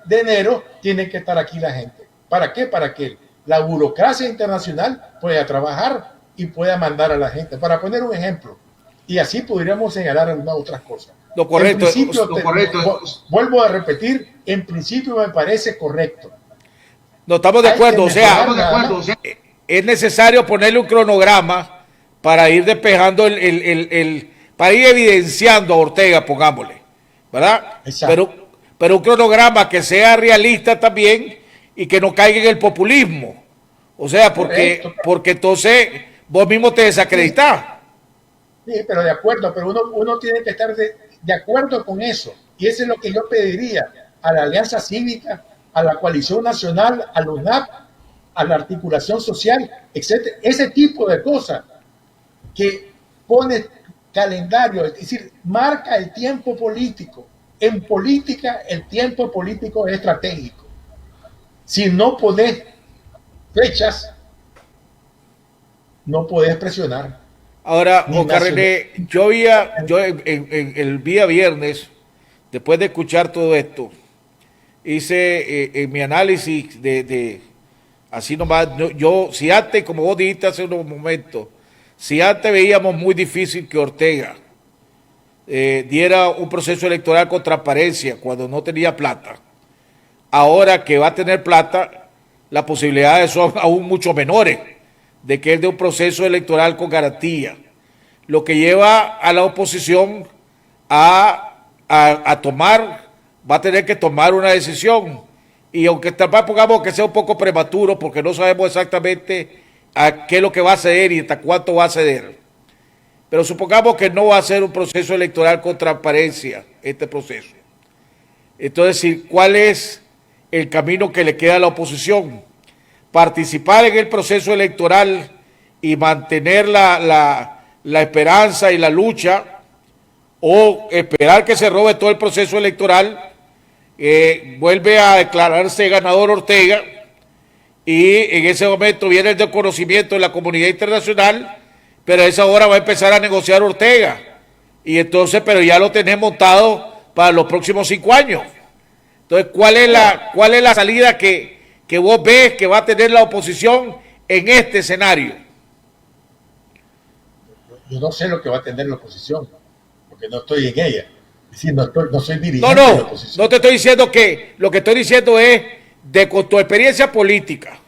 de enero tiene que estar aquí la gente. ¿Para qué? Para que la burocracia internacional pueda trabajar y pueda mandar a la gente. Para poner un ejemplo. Y así podríamos señalar algunas otras cosas. Lo correcto, vuelvo a repetir, en principio me parece correcto. No estamos de acuerdo, o sea, es necesario ponerle un cronograma para ir despejando para ir evidenciando a Ortega, pongámosle, ¿verdad? Pero un cronograma que sea realista también y que no caiga en el populismo. O sea, porque entonces vos mismo te desacreditás. Sí, pero de acuerdo, pero uno tiene que estar de acuerdo con eso. Y eso es lo que yo pediría a la Alianza Cívica, a la Coalición Nacional, a la UNAP, a la articulación social, etc. Ese tipo de cosas que pone calendario, es decir, marca el tiempo político. En política, el tiempo político es estratégico. Si no pones fechas, no puedes presionar. Ahora, Oscar René, yo el día viernes, después de escuchar todo esto, hice en mi análisis de así nomás, si antes, como vos dijiste hace unos momentos, si antes veíamos muy difícil que Ortega diera un proceso electoral con transparencia cuando no tenía plata, ahora que va a tener plata, las posibilidades son aún mucho menores de que él dé un proceso electoral con garantía, lo que lleva a la oposición a tomar, va a tener que tomar una decisión, y aunque pongamos que sea un poco prematuro, porque no sabemos exactamente a qué es lo que va a ceder y hasta cuánto va a ceder, pero supongamos que no va a ser un proceso electoral con transparencia, este proceso. Entonces, ¿cuál es el camino que le queda a la oposición? Participar en el proceso electoral y mantener la esperanza y la lucha, o esperar que se robe todo el proceso electoral, vuelve a declararse ganador Ortega, y en ese momento viene el desconocimiento de la comunidad internacional, pero a esa hora va a empezar a negociar Ortega, y entonces, pero ya lo tenés montado para los próximos 5 años. Entonces, ¿cuál es la salida que vos ves que va a tener la oposición en este escenario? Yo no sé lo que va a tener la oposición, porque no estoy en ella. Es decir, no soy dirigente de la oposición. No te estoy diciendo lo que estoy diciendo es, con tu experiencia política,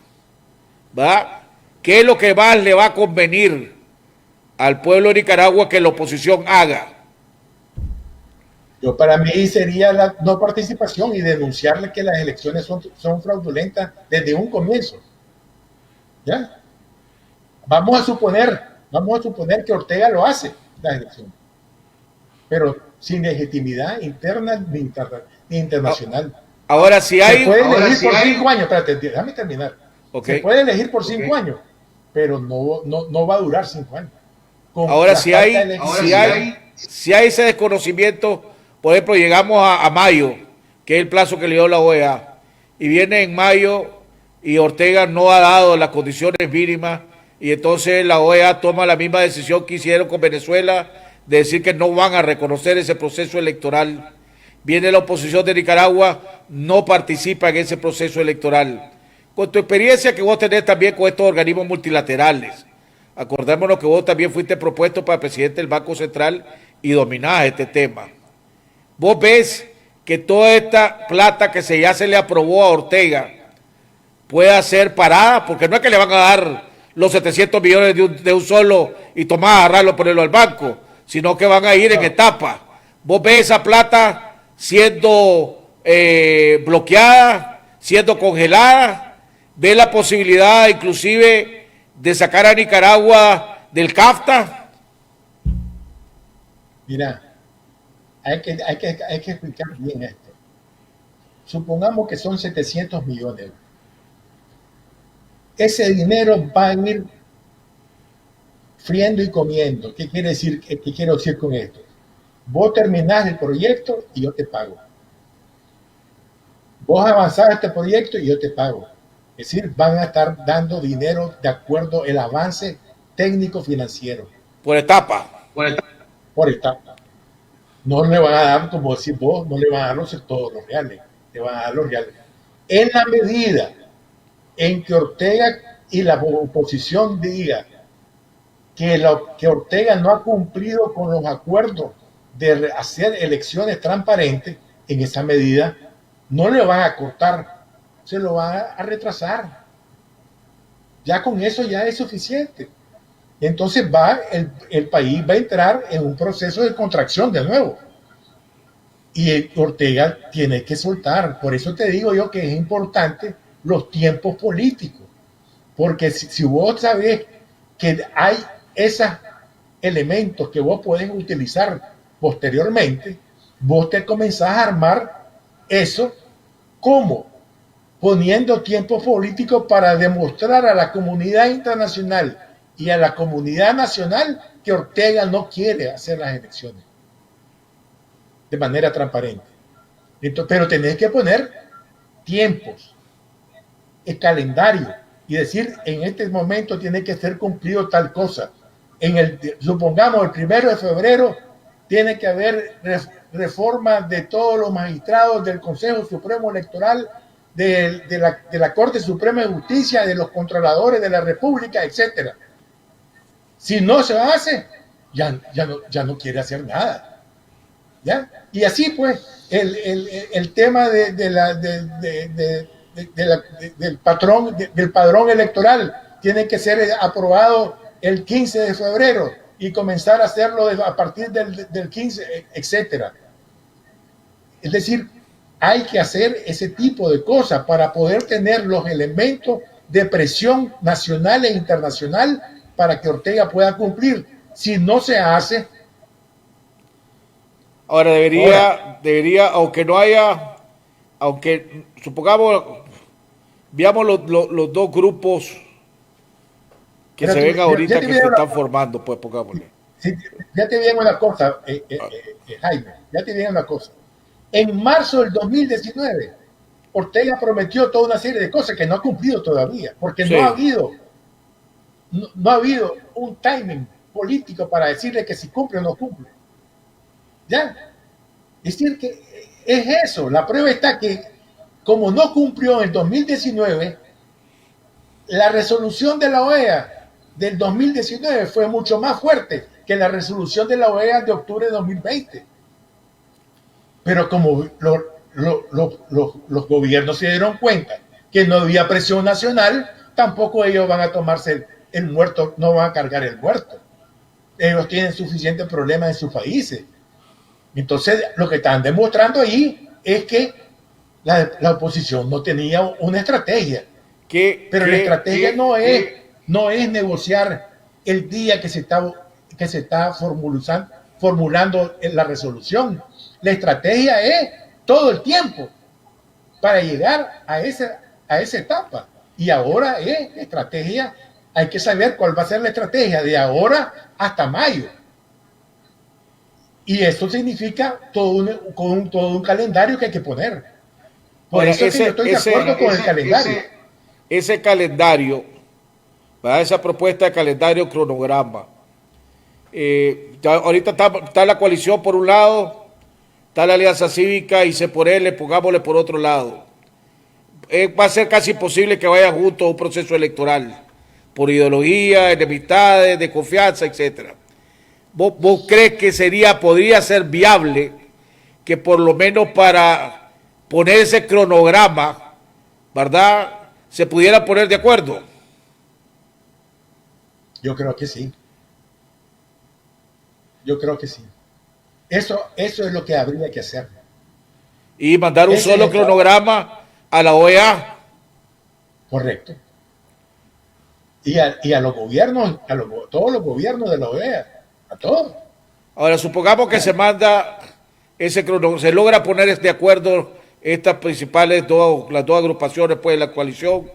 ¿verdad? ¿Qué es lo que más le va a convenir al pueblo de Nicaragua que la oposición haga? Para mí sería la no participación y denunciarle que las elecciones son fraudulentas desde un comienzo. ¿Ya? Vamos a suponer que Ortega lo hace, las elecciones, pero sin legitimidad interna ni internacional. Ahora, si hay... Se puede elegir por 5 años, espérate, déjame terminar. Okay. Se puede elegir por 5 años, pero no va a durar 5 años. Ahora, si hay ese desconocimiento, por ejemplo, llegamos a mayo, que es el plazo que le dio la OEA, y viene en mayo y Ortega no ha dado las condiciones mínimas, y entonces la OEA toma la misma decisión que hicieron con Venezuela, de decir que no van a reconocer ese proceso electoral. Viene la oposición de Nicaragua, no participa en ese proceso electoral. Con tu experiencia que vos tenés también con estos organismos multilaterales, acordémonos que vos también fuiste propuesto para presidente del Banco Central y dominás este tema. Vos ves que toda esta plata que ya se le aprobó a Ortega pueda ser parada, porque no es que le van a dar los 700 millones de un solo y tomar, agarrarlo, ponerlo al banco, sino que van a ir en etapas. Vos ves esa plata siendo bloqueada, siendo congelada, ves la posibilidad inclusive de sacar a Nicaragua del CAFTA? Mira, hay que explicar bien esto. Supongamos que son 700 millones. Ese dinero va a ir friendo y comiendo. ¿Qué quiere decir? ¿Qué quiero decir con esto? Vos terminás el proyecto y yo te pago. Vos avanzás este proyecto y yo te pago. Es decir, van a estar dando dinero de acuerdo al avance técnico financiero. Por etapa. Por etapa. No le van a dar, como decís vos, no le van a dar todos los reales. Te van a dar los reales. En la medida en que Ortega y la oposición diga que Ortega no ha cumplido con los acuerdos de hacer elecciones transparentes, en esa medida no le van a cortar, se lo van a retrasar. Ya con eso ya es suficiente. Entonces el país va a entrar en un proceso de contracción de nuevo. Y Ortega tiene que soltar. Por eso te digo yo que es importante los tiempos políticos. Porque si vos sabés que hay esos elementos que vos podés utilizar posteriormente, vos te comenzás a armar eso como poniendo tiempo político para demostrar a la comunidad internacional y a la comunidad nacional que Ortega no quiere hacer las elecciones de manera transparente. Entonces, pero tenés que poner tiempos, el calendario y decir en este momento tiene que ser cumplido tal cosa. Supongamos el 1 de febrero tiene que haber reforma de todos los magistrados del Consejo Supremo Electoral, de la Corte Suprema de Justicia, de los controladores de la República, etcétera. Si no se hace, ya no quiere hacer nada. ¿Ya? Y así pues, el tema del padrón electoral tiene que ser aprobado el 15 de febrero y comenzar a hacerlo a partir del 15, etcétera. Es decir, hay que hacer ese tipo de cosas para poder tener los elementos de presión nacional e internacional para que Ortega pueda cumplir. Si no se hace... Ahora debería, aunque supongamos, veamos los dos grupos que se ven ahorita que se están formando, pues pongámosle. Sí, ya te digo una cosa, Jaime, ya te digo una cosa. En marzo del 2019, Ortega prometió toda una serie de cosas que no ha cumplido todavía, porque sí. no ha habido un timing político para decirle que si cumple o no cumple. ¿Ya? Es decir, que es eso. La prueba está que, como no cumplió en el 2019, la resolución de la OEA del 2019 fue mucho más fuerte que la resolución de la OEA de octubre de 2020. Pero como los gobiernos se dieron cuenta que no había presión nacional, tampoco ellos van a tomarse el muerto, no van a cargar el muerto. Ellos tienen suficientes problemas en sus países. Entonces, lo que están demostrando ahí es que la oposición no tenía una estrategia. Pero la estrategia no es negociar el día que se está formulando la resolución. La estrategia es todo el tiempo para llegar a esa etapa. Y ahora es estrategia, hay que saber cuál va a ser la estrategia de ahora hasta mayo. Y eso significa todo un calendario que hay que poner. Por eso yo estoy de acuerdo con el calendario. Ese calendario, ¿verdad? Esa propuesta de calendario cronograma. Ahorita está la coalición por un lado, está la Alianza Cívica y pongámosle por otro lado. Va a ser casi imposible que vaya junto a un proceso electoral, por ideología, enemistades, desconfianza, etcétera. ¿Vos crees que podría ser viable que por lo menos para poner ese cronograma, ¿verdad?, se pudiera poner de acuerdo? Yo creo que sí. Eso es lo que habría que hacer. Y mandar un solo cronograma a la OEA. Correcto. y a los gobiernos, todos los gobiernos de la OEA, a todos. Ahora, supongamos que se manda ese cronograma, se logra poner de acuerdo estas principales las dos agrupaciones, pues la coalición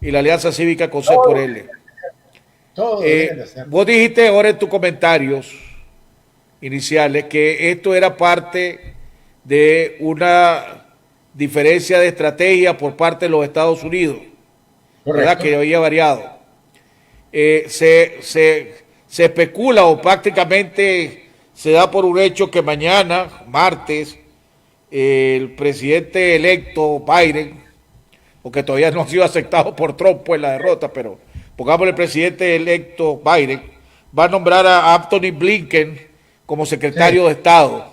y la Alianza Cívica con C por L. Todo deben de hacer. Vos dijiste ahora en tus comentarios iniciales que esto era parte de una diferencia de estrategia por parte de los Estados Unidos, ¿verdad? Que había variado. Se especula o prácticamente se da por un hecho que mañana, martes, el presidente electo Biden, porque todavía no ha sido aceptado por Trump pues la derrota, pero pongamos el presidente electo Biden, va a nombrar a Anthony Blinken como secretario de Estado.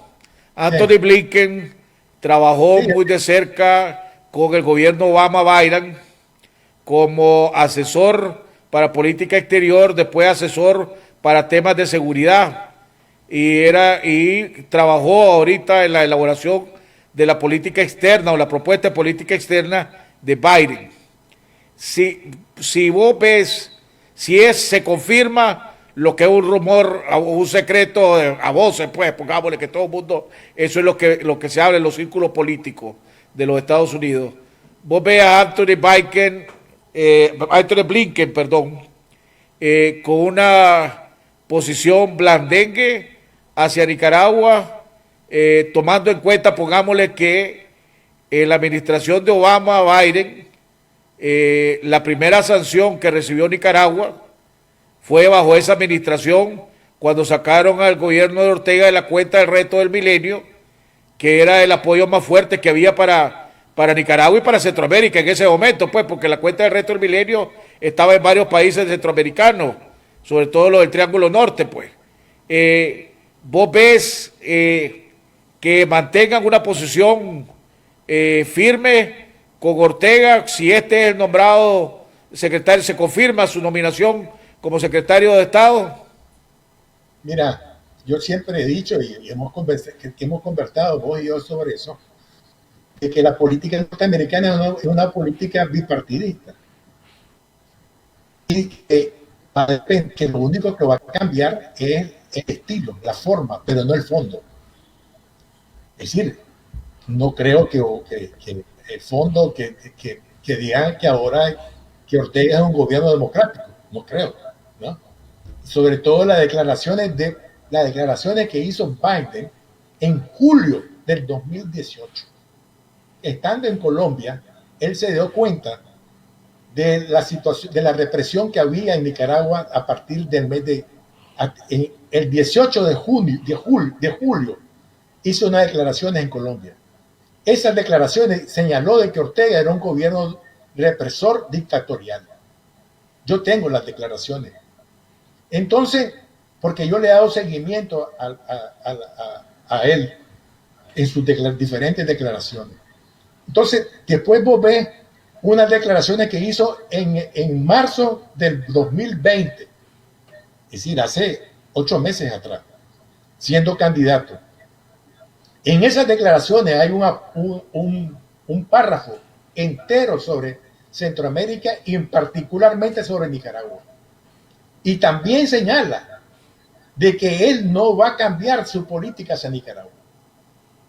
Anthony Blinken trabajó muy de cerca con el gobierno Obama-Biden como asesor para política exterior, después asesor para temas de seguridad y trabajó ahorita en la elaboración de la política externa o la propuesta de política externa de Biden. Si vos ves, se confirma lo que es un rumor, un secreto a voces, pues, pongámosle que todo el mundo, eso es lo que se habla en los círculos políticos de los Estados Unidos. Vos ves a Anthony Blinken, con una posición blandengue hacia Nicaragua, tomando en cuenta, pongámosle que en la administración de Obama-Biden, la primera sanción que recibió Nicaragua fue bajo esa administración cuando sacaron al gobierno de Ortega de la cuenta del reto del milenio, que era el apoyo más fuerte que había para Nicaragua y para Centroamérica en ese momento, pues, porque la cuenta del reto del milenio estaba en varios países centroamericanos, sobre todo los del Triángulo Norte, pues. Vos ves que mantengan una posición firme con Ortega, si este es el nombrado secretario, se confirma su nominación como secretario de Estado. Mira, yo siempre he dicho y hemos conversado vos y yo sobre eso, de que la política norteamericana es una política bipartidista y que lo único que va a cambiar es el estilo, la forma, pero no el fondo. Es decir, no creo que el fondo que digan que ahora que Ortega es un gobierno democrático, no creo, ¿no? Sobre todo las declaraciones que hizo Biden en julio del 2018. Estando en Colombia, él se dio cuenta de la situación, de la represión que había en Nicaragua a partir del mes el 18 de julio, hizo unas declaraciones en Colombia. Esas declaraciones señaló de que Ortega era un gobierno represor dictatorial. Yo tengo las declaraciones. Entonces, porque yo le he dado seguimiento a él en sus diferentes declaraciones. Entonces, después vos ves unas declaraciones que hizo en marzo del 2020, es decir, hace 8 meses atrás, siendo candidato. En esas declaraciones hay un párrafo entero sobre Centroamérica y particularmente sobre Nicaragua. Y también señala de que él no va a cambiar su política hacia Nicaragua.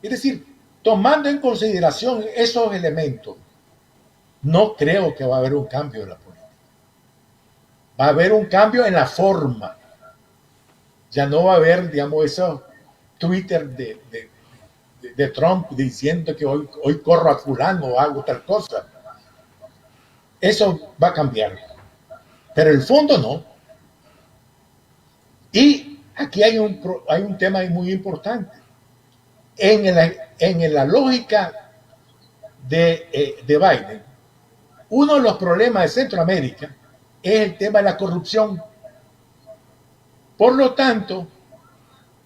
Es decir, tomando en consideración esos elementos, no creo que va a haber un cambio en la política. Va a haber un cambio en la forma. Ya no va a haber, digamos, esos Twitter de Trump diciendo que hoy corro a fulano o hago tal cosa. Eso va a cambiar. Pero el fondo no. Y aquí hay un tema muy importante. En la lógica de Biden, uno de los problemas de Centroamérica es el tema de la corrupción. Por lo tanto,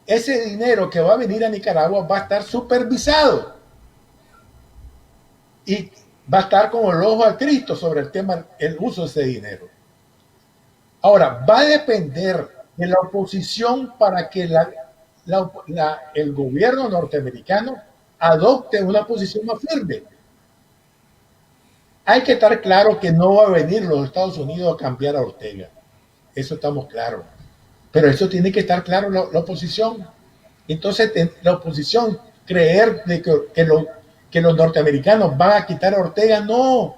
ese dinero que va a venir a Nicaragua va a estar supervisado y va a estar como el ojo al Cristo sobre el tema, el uso de ese dinero. Ahora, va a depender de la oposición para que el gobierno norteamericano adopte una posición más firme. Hay que estar claro que no va a venir los Estados Unidos a cambiar a Ortega. Eso estamos claros. Pero eso tiene que estar claro la oposición. Entonces, la oposición creer de que los norteamericanos van a quitar a Ortega, no.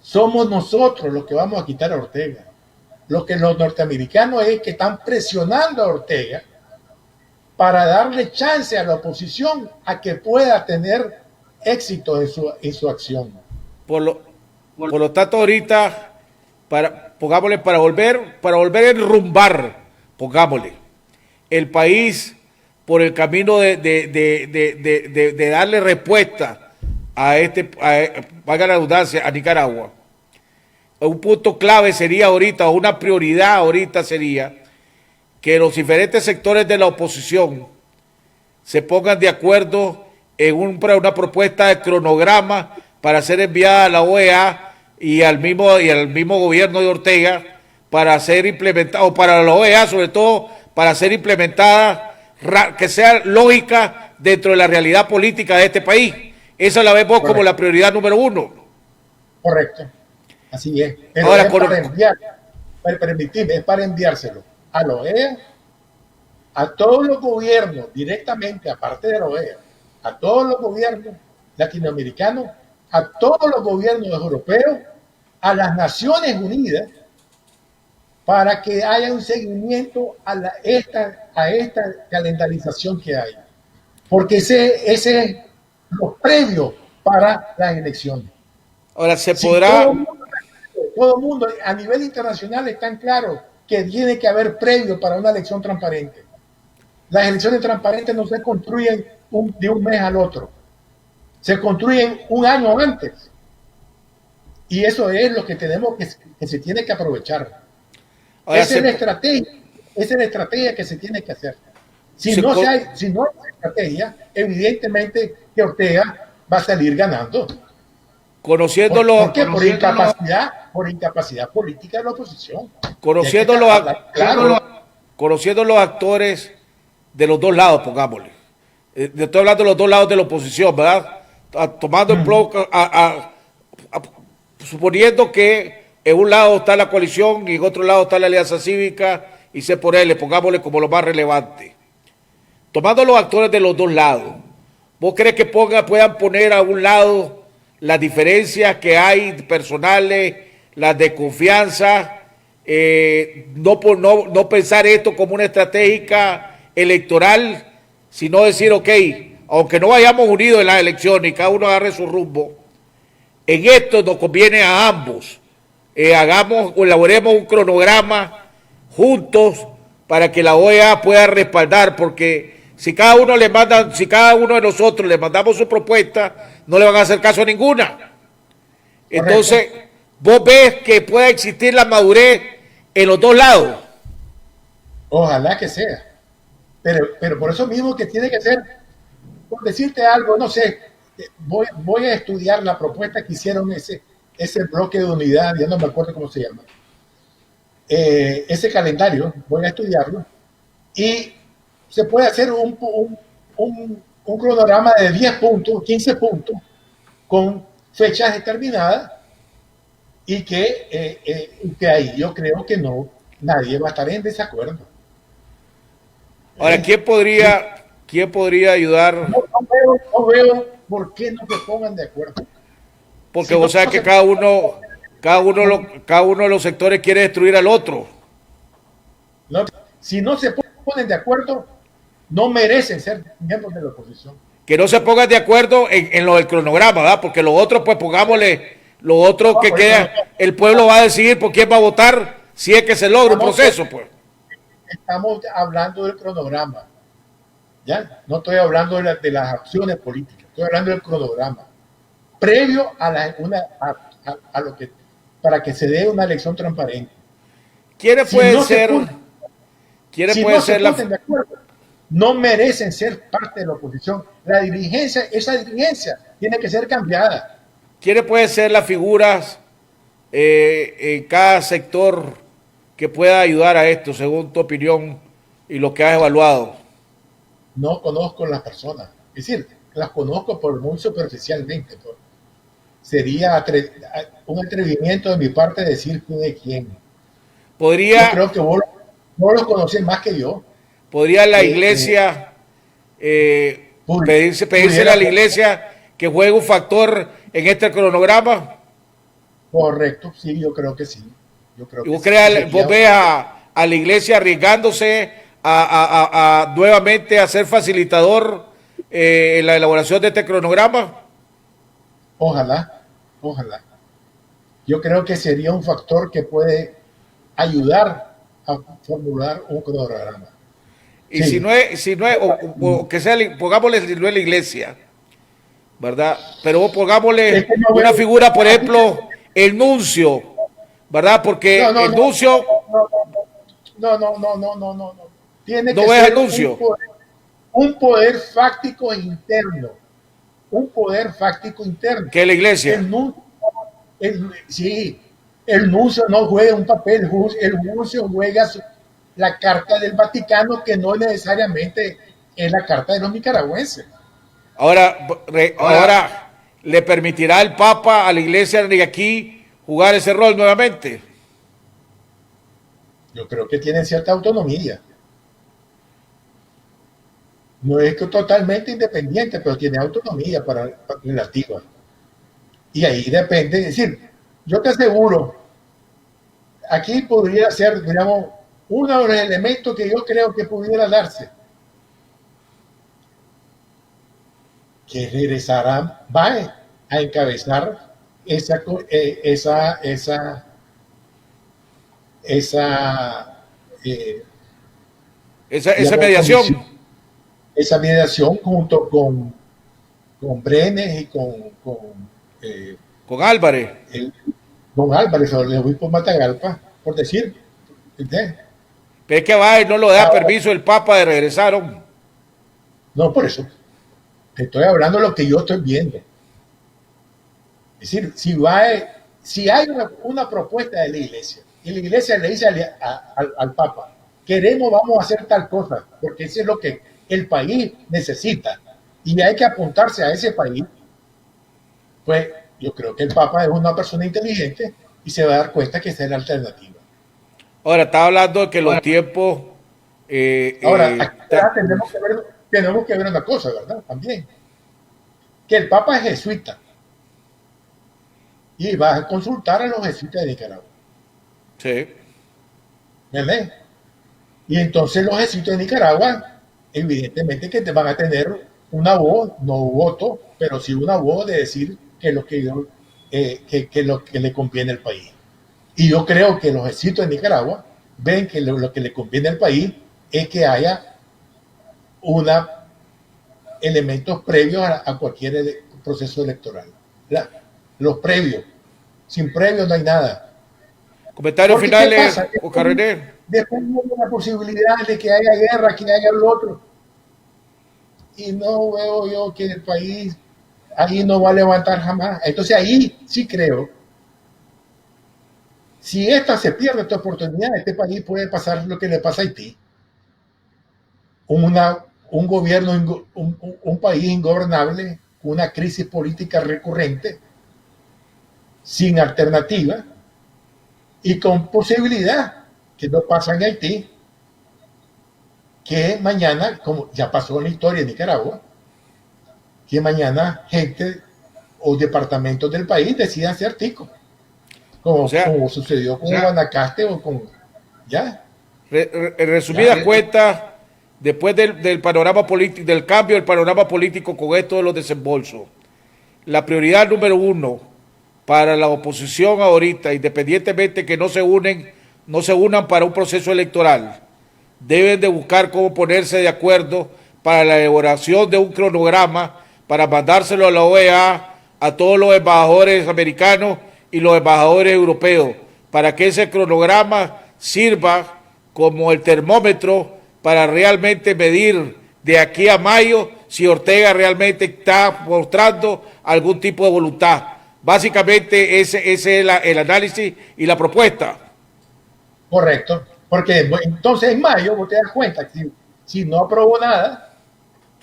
Somos nosotros los que vamos a quitar a Ortega. Lo que los norteamericanos es que están presionando a Ortega para darle chance a la oposición a que pueda tener éxito en su acción. Por lo tanto, ahorita, pongámosle, para volver a enrumbar, pongámosle, el país por el camino de darle respuesta valga la redundancia, a Nicaragua. Un punto clave sería ahorita, o una prioridad ahorita sería que los diferentes sectores de la oposición se pongan de acuerdo en una propuesta de cronograma para ser enviada a la OEA y al mismo gobierno de Ortega para ser implementada, o para la OEA sobre todo, para ser implementada, que sea lógica dentro de la realidad política de este país. Esa la vemos como la prioridad número 1. Correcto, así es. Pero ahora, es para enviárselo a la OEA, a todos los gobiernos directamente, aparte de la OEA, a todos los gobiernos latinoamericanos, a todos los gobiernos europeos, a las Naciones Unidas, para que haya un seguimiento a esta calendarización que hay. Porque ese es lo previo para las elecciones. Ahora, todo el mundo a nivel internacional están claros que tiene que haber previo para una elección transparente. Las elecciones transparentes no se construyen de un mes al otro, se construyen un año antes. Y eso es lo que tenemos que se tiene que aprovechar. Ahora, esa es la estrategia que se tiene que hacer. Si no hay estrategia, evidentemente que Ortega va a salir ganando. Conociéndolo. ¿Por qué? Por incapacidad política de la oposición. Conociendo los actores de los dos lados, pongámosle. Estoy hablando de los dos lados de la oposición, ¿verdad? Tomando en bloque, suponiendo que en un lado está la coalición y en otro lado está la Alianza Cívica y C por L, pongámosle como lo más relevante. Tomando los actores de los dos lados, ¿vos crees que puedan poner a un lado las diferencias que hay personales, las de confianza, no pensar esto como una estratégica electoral, sino decir, ok, aunque no vayamos unidos en las elecciones y cada uno agarre su rumbo, en esto nos conviene a ambos, elaboremos un cronograma juntos para que la OEA pueda respaldar, porque si cada uno de nosotros le mandamos su propuesta, no le van a hacer caso a ninguna. Entonces, ¿vos ves que pueda existir la madurez en los dos lados? Ojalá que sea. Pero por eso mismo que tiene que ser, por decirte algo, no sé, voy a estudiar la propuesta que hicieron ese bloque de unidad, ya no me acuerdo cómo se llama. Ese calendario, voy a estudiarlo, y se puede hacer un cronograma de 10 puntos, 15 puntos, con fechas determinadas, y que ahí yo creo que nadie va a estar en desacuerdo. Ahora, ¿quién podría ayudar? No veo por qué no se pongan de acuerdo. Porque vos sabés que cada uno de los sectores quiere destruir al otro. Si no se ponen de acuerdo, no merecen ser miembros de la oposición. Que no se pongan de acuerdo en lo del cronograma, ¿verdad? Porque los otros, pues pongámosle, lo otro que queda, el pueblo va a decidir por quién va a votar si es que se logra un proceso, pues. Estamos hablando del cronograma, ¿ya? No estoy hablando de las acciones políticas, estoy hablando del cronograma. Previo para que se dé una elección transparente. ¿Quiénes pueden ser? No merecen ser parte de la oposición. Esa dirigencia tiene que ser cambiada. ¿Quiénes pueden ser las figuras en cada sector que pueda ayudar a esto, según tu opinión y lo que has evaluado? No conozco las personas. Es decir, las conozco muy superficialmente. sería un atrevimiento de mi parte decir quién es quién. Yo ¿Podría, creo que vos lo conocés más que yo. podría la iglesia pedírsele a la iglesia que juegue un factor en este cronograma? Correcto, sí, yo creo que sí. Yo creo ¿Y que vos, sí. vos ves a la iglesia arriesgándose a nuevamente a ser facilitador en la elaboración de este cronograma? Ojalá, ojalá. Yo creo que sería un factor que puede ayudar a formular un cronograma. Y Sí. si no es o que sea, pongámosle si no es la iglesia, ¿verdad? Pero vos pongámosle Es que no una veo- figura, por ejemplo, el nuncio, ¿verdad? Porque No, no, el no, nuncio, no. Tiene ¿no que ves ser al nuncio? un poder fáctico interno. Un poder fáctico interno. Que es la iglesia. Sí, el nuncio no juega un papel, el nuncio juega la carta del Vaticano, que no necesariamente es la carta de los nicaragüenses. Ahora le permitirá al Papa a la iglesia de aquí jugar ese rol nuevamente. Yo creo que tienen cierta autonomía. No es que totalmente independiente, pero tiene autonomía relativa. Y ahí depende, es decir, yo te aseguro, aquí podría ser, digamos, uno de los elementos que yo creo que pudiera darse, que regresará Bae a encabezar esa eh, Esa digamos, mediación. esa mediación junto con Brenes y Con Álvarez. don Álvarez, el obispo Matagalpa, por decir. ¿Entendés? Pero es que va y no lo da permiso el Papa de regresar. Hombre. No, por eso. Te estoy hablando de lo que yo estoy viendo. Es decir, si hay una propuesta de la iglesia, y la iglesia le dice al Papa, vamos a hacer tal cosa, porque eso es lo que el país necesita, y hay que apuntarse a ese país, pues yo creo que el Papa es una persona inteligente y se va a dar cuenta que esa es la alternativa. Ahora, estaba hablando de que los tiempos... Ahora, tenemos que ver una cosa, ¿verdad? También. Que el Papa es jesuita. Y va a consultar a los jesuitas de Nicaragua. Sí. ¿Verdad? Y entonces los jesuitas de Nicaragua, evidentemente que te van a tener una voz, no voto, pero sí una voz de decir que lo que le conviene al país. Y yo creo que los jesuitas de Nicaragua ven que lo que le conviene al país es que haya elementos previos a cualquier proceso electoral. Los previos. Sin previos no hay nada. Comentarios finales, Oscar René. Después hay la posibilidad de que haya guerra, que haya lo otro. Y no veo yo que el país ahí no va a levantar jamás. Entonces ahí sí creo. Si se pierde esta oportunidad, este país puede pasar lo que le pasa a Haití. Un gobierno, un país ingobernable, una crisis política recurrente, sin alternativa y con posibilidad, que no pasa en Haití, que mañana, como ya pasó en la historia de Nicaragua, que mañana gente o departamentos del país decidan ser ticos, como sucedió con Guanacaste o con... ¿Ya? En resumidas cuentas, después del panorama político, del cambio del panorama político con esto de los desembolsos, la prioridad número uno para la oposición ahorita, independientemente que no se unan para un proceso electoral, deben de buscar cómo ponerse de acuerdo para la elaboración de un cronograma para mandárselo a la OEA, a todos los embajadores americanos y los embajadores europeos, para que ese cronograma sirva como el termómetro para realmente medir de aquí a mayo si Ortega realmente está mostrando algún tipo de voluntad. Básicamente ese es el análisis y la propuesta. Correcto, porque entonces en mayo vos te das cuenta que si no aprobó nada,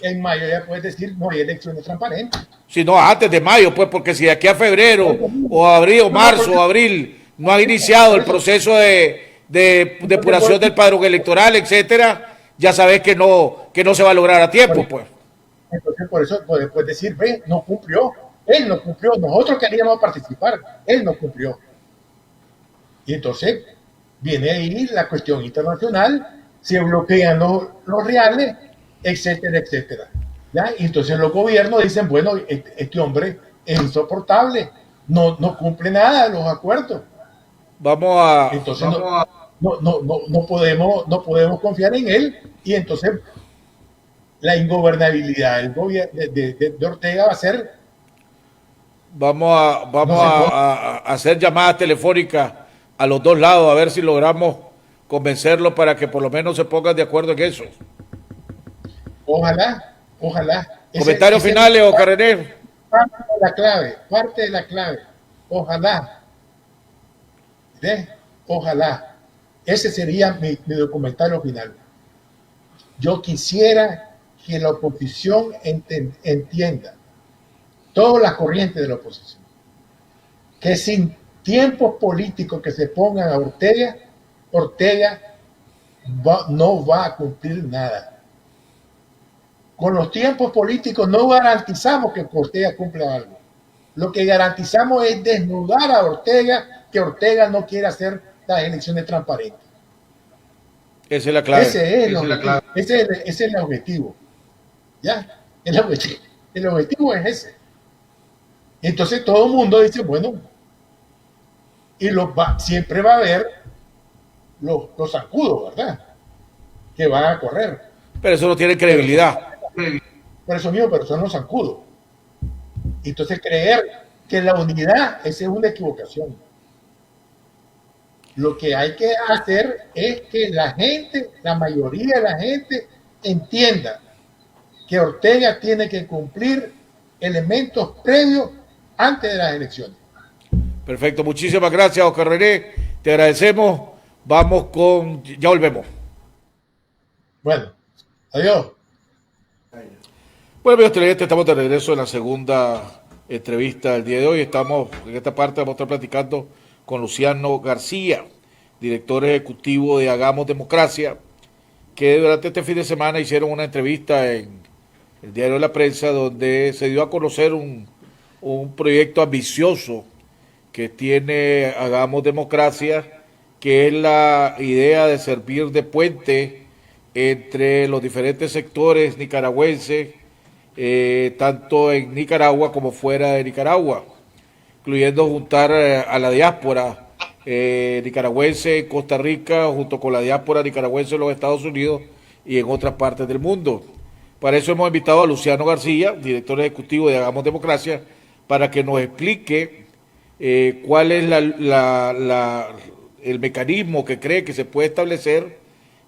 en mayo ya puedes decir no hay elecciones transparentes. sino antes de mayo, pues, porque si de aquí a febrero o abril o marzo o abril no han iniciado el proceso de depuración del padrón electoral, etcétera, ya sabes que no se va a lograr a tiempo, pues. Entonces, por eso puedes decir, ve, no cumplió, él no cumplió, nosotros queríamos participar, él no cumplió. Y entonces viene ahí la cuestión internacional, se bloquean los reales, etcétera, etcétera. ¿Ya? Y entonces los gobiernos dicen, bueno, este hombre es insoportable, no cumple nada de los acuerdos. Entonces no podemos confiar en él, y entonces la ingobernabilidad del gobierno de Ortega va a ser... Vamos a hacer llamadas telefónicas a los dos lados a ver si logramos convencerlos para que por lo menos se pongan de acuerdo en eso. Ojalá. Comentarios finales, Oscar René. Parte de la clave. Ojalá. ¿Ves? Ojalá. Ese sería mi comentario final. Yo quisiera que la oposición entienda, todas las corrientes de la oposición, que sin tiempos políticos que se pongan a Ortega no va a cumplir nada. Con los tiempos políticos no garantizamos que Ortega cumpla algo. Lo que garantizamos es desnudar a Ortega, que Ortega no quiere hacer las elecciones transparentes. Esa es la clave. Ese es el objetivo. ¿Ya? El objetivo es ese. Entonces todo el mundo dice, bueno, y siempre va a haber los zancudos, ¿verdad? Que van a correr. Pero eso no tiene credibilidad. Por eso mismo, pero son los zancudos. Entonces creer que la unidad, esa es una equivocación. Lo que hay que hacer es que la mayoría de la gente entienda que Ortega tiene que cumplir elementos previos antes de las elecciones. Perfecto, muchísimas gracias, Oscar René. Te agradecemos. Ya volvemos. Bueno, adiós. Bueno, amigos televidentes, estamos de regreso en la segunda entrevista del día de hoy. Estamos en esta parte, vamos a estar platicando con Luciano García, director ejecutivo de Hagamos Democracia, que durante este fin de semana hicieron una entrevista en el diario de La Prensa, donde se dio a conocer un proyecto ambicioso que tiene Hagamos Democracia, que es la idea de servir de puente entre los diferentes sectores nicaragüenses, tanto en Nicaragua como fuera de Nicaragua, incluyendo juntar a la diáspora nicaragüense en Costa Rica junto con la diáspora nicaragüense en los Estados Unidos y en otras partes del mundo. Para eso hemos invitado a Luciano García, director ejecutivo de Hagamos Democracia, para que nos explique cuál es el mecanismo que cree que se puede establecer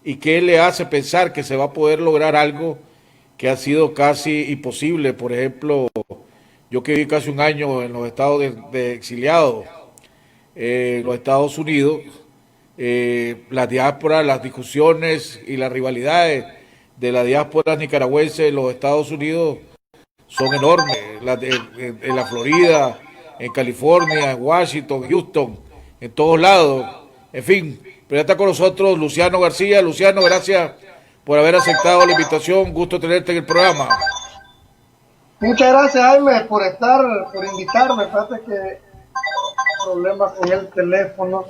y qué le hace pensar que se va a poder lograr algo que ha sido casi imposible. Por ejemplo, yo que viví casi un año en los estados de exiliados, en los Estados Unidos, la diáspora, las discusiones y las rivalidades de la diáspora nicaragüense en los Estados Unidos son enormes. En la Florida, en California, en Washington, Houston, en todos lados. En fin, pero ya está con nosotros Luciano García. Luciano, gracias por haber aceptado la invitación. Gusto tenerte en el programa. Muchas gracias, Jaime, por invitarme. Fíjate que problemas con el teléfono.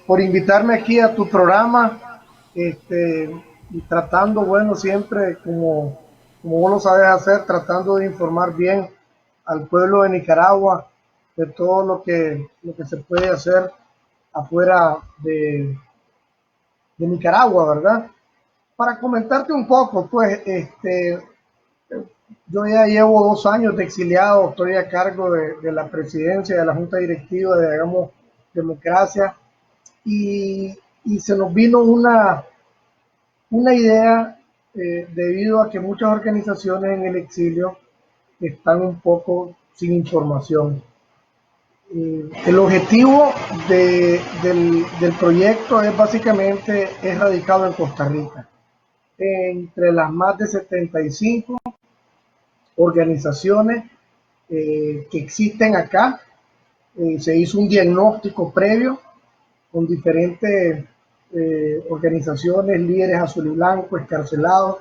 Por invitarme aquí a tu programa, y tratando, bueno, siempre como vos lo sabes hacer, tratando de informar bien al pueblo de Nicaragua de todo lo que se puede hacer afuera de Nicaragua, ¿verdad? Para comentarte un poco, pues, yo ya llevo 2 años de exiliado, estoy a cargo de la presidencia de la Junta Directiva de Hagamos Democracia, y se nos vino una idea debido a que muchas organizaciones en el exilio están un poco sin información. El objetivo del proyecto es básicamente radicado en Costa Rica. Entre las más de 75 organizaciones que existen acá. Se hizo un diagnóstico previo con diferentes organizaciones, líderes azul y blanco, escarcelados,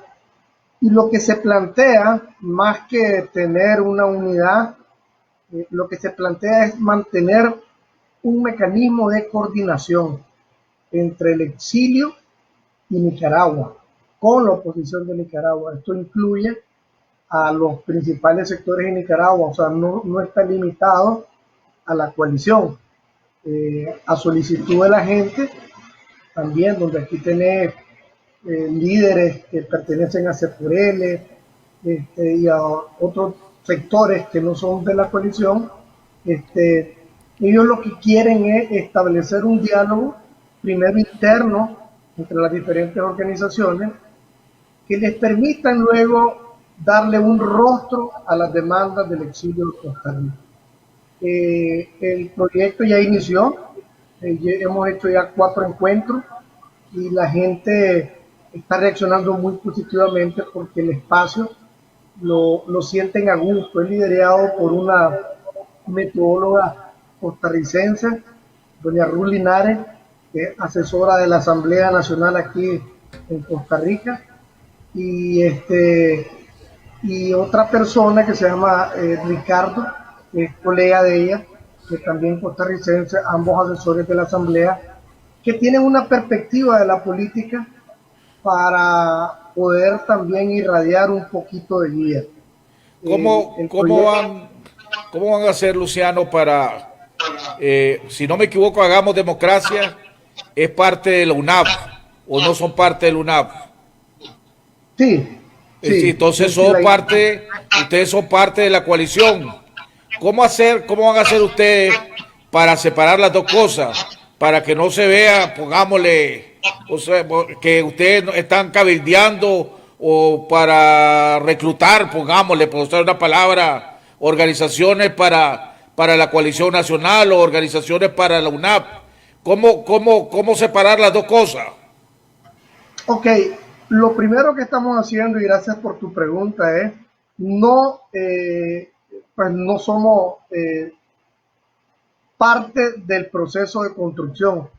y lo que se plantea, más que tener una unidad, lo que se plantea es mantener un mecanismo de coordinación entre el exilio y Nicaragua, con la oposición de Nicaragua. Esto incluye a los principales sectores de Nicaragua, o sea, no está limitado a la coalición. A solicitud de la gente, también, donde aquí tenés líderes que pertenecen a CEPOREL y a otros sectores que no son de la coalición, ellos lo que quieren es establecer un diálogo, primero interno, entre las diferentes organizaciones, que les permitan luego darle un rostro a las demandas del exilio de Costa Rica. El proyecto ya inició, hemos hecho ya 4 encuentros y la gente está reaccionando muy positivamente porque el espacio lo sienten a gusto. Es liderado por una metodóloga costarricense, doña Ruth Linares, que es asesora de la Asamblea Nacional aquí en Costa Rica, y otra persona que se llama Ricardo, que es colega de ella, que también costarricense, ambos asesores de la Asamblea, que tienen una perspectiva de la política para poder también irradiar un poquito de guía. ¿Cómo van a hacer, Luciano, para, si no me equivoco, Hagamos Democracia es parte de la UNAP o no son parte de la UNAP? Sí. Entonces ustedes son parte de la coalición. ¿Cómo van a hacer ustedes para separar las dos cosas? Para que no se vea, pongámosle, o sea, que ustedes están cabildeando o para reclutar, pongámosle, por usar una palabra, organizaciones para la coalición nacional o organizaciones para la UNAP. ¿Cómo separar las dos cosas? Ok, lo primero que estamos haciendo, y gracias por tu pregunta, es pues no somos parte del proceso de construcción.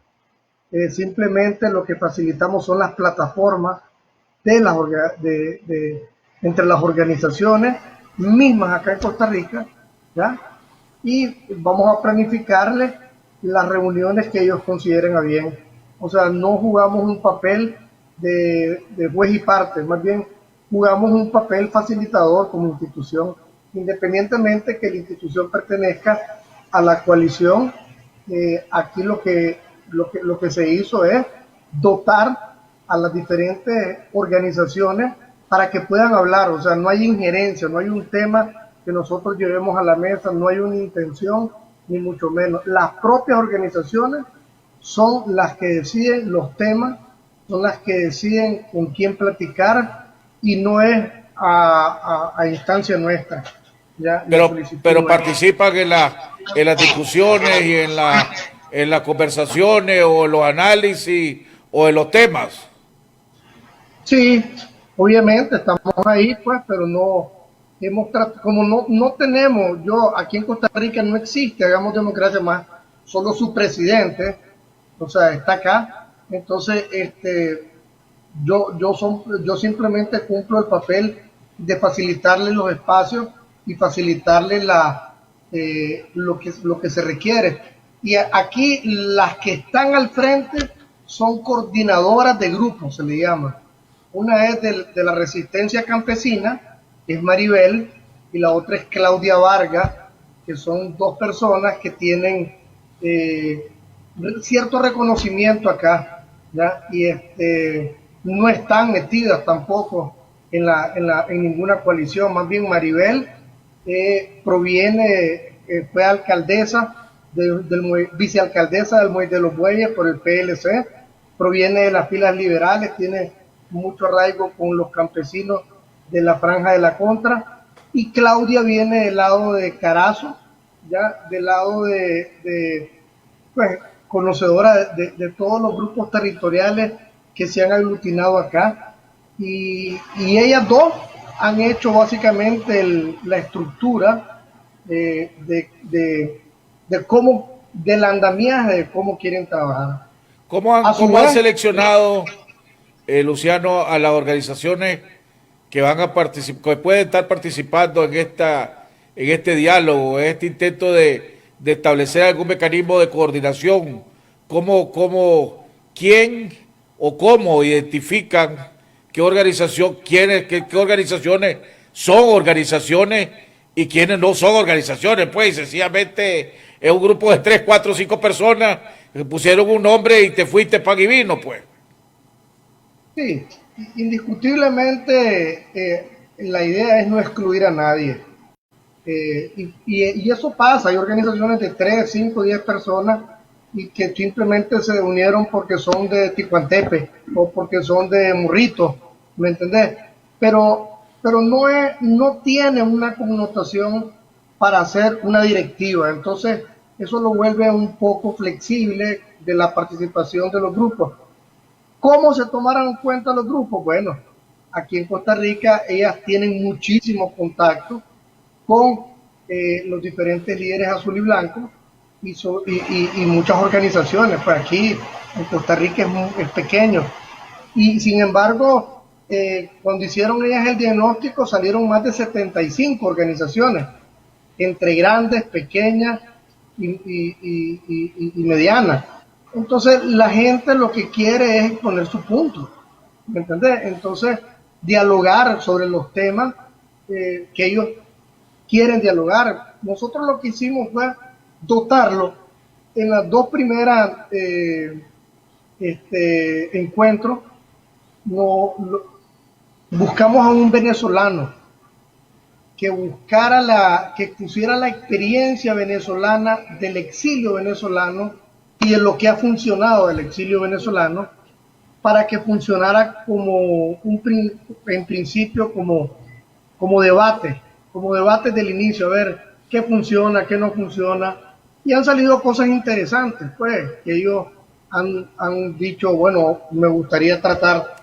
Simplemente lo que facilitamos son las plataformas entre las organizaciones mismas acá en Costa Rica, ¿ya? Y vamos a planificarles las reuniones que ellos consideren a bien. O sea, no jugamos un papel de juez y parte, más bien jugamos un papel facilitador como institución, independientemente que la institución pertenezca a la coalición. Aquí lo que se hizo es dotar a las diferentes organizaciones para que puedan hablar. O sea, no hay injerencia, no hay un tema que nosotros llevemos a la mesa, no hay una intención, ni mucho menos. Las propias organizaciones son las que deciden los temas, son las que deciden con quién platicar, y no es a instancia nuestra. ¿Ya? Pero participan en las discusiones y en las conversaciones o en los análisis o en los temas. Sí, obviamente estamos ahí, pues, pero como no tenemos, aquí en Costa Rica no existe Hagamos Democracia más, solo su presidente, o sea, está acá. Entonces, yo simplemente cumplo el papel de facilitarle los espacios y facilitarle lo que se requiere. Y aquí las que están al frente son coordinadoras de grupos, se le llama. Una es de la Resistencia Campesina, que es Maribel, y la otra es Claudia Vargas, que son 2 personas que tienen cierto reconocimiento acá, ¿ya? Y no están metidas tampoco en ninguna coalición. Más bien Maribel fue alcaldesa, vicealcaldesa del Muelle de los Bueyes por el PLC, proviene de las filas liberales, tiene mucho arraigo con los campesinos de la Franja de la Contra, y Claudia viene del lado de Carazo, ya del lado pues, conocedora de todos los grupos territoriales que se han aglutinado acá, y ellas dos han hecho básicamente la estructura de cómo, del andamiaje de cómo quieren trabajar. ¿Cómo han seleccionado, Luciano, a las organizaciones que van a participar, que pueden estar participando en este diálogo, en este intento de establecer algún mecanismo de coordinación? ¿Quién o cómo identifican qué organización, qué organizaciones son organizaciones y quiénes no son organizaciones? Pues sencillamente es un grupo de 3, 4, 5 personas que pusieron un nombre y te fuiste pan y vino, pues. Sí, indiscutiblemente la idea es no excluir a nadie. Y eso pasa, hay organizaciones de 3, 5, 10 personas y que simplemente se unieron porque son de Ticuantepe o porque son de Murrito, ¿me entendés? Pero no tiene una connotación para hacer una directiva, entonces eso lo vuelve un poco flexible de la participación de los grupos. ¿Cómo se tomaron en cuenta los grupos? Bueno, aquí en Costa Rica ellas tienen muchísimos contactos con los diferentes líderes azul y blanco y muchas organizaciones. Pues aquí en Costa Rica es pequeño. Y sin embargo, cuando hicieron ellas el diagnóstico salieron más de 75 organizaciones, entre grandes, pequeñas y medianas. Entonces la gente lo que quiere es poner su punto, ¿me entendés? Entonces dialogar sobre los temas que ellos quieren dialogar. Nosotros lo que hicimos fue dotarlo en las 2 primeras encuentros. Buscamos a un venezolano que pusiera la experiencia venezolana del exilio venezolano y de lo que ha funcionado del exilio venezolano, para que funcionara en principio como debate del inicio, a ver qué funciona, qué no funciona. Y han salido cosas interesantes, pues, que ellos han dicho, bueno, me gustaría tratar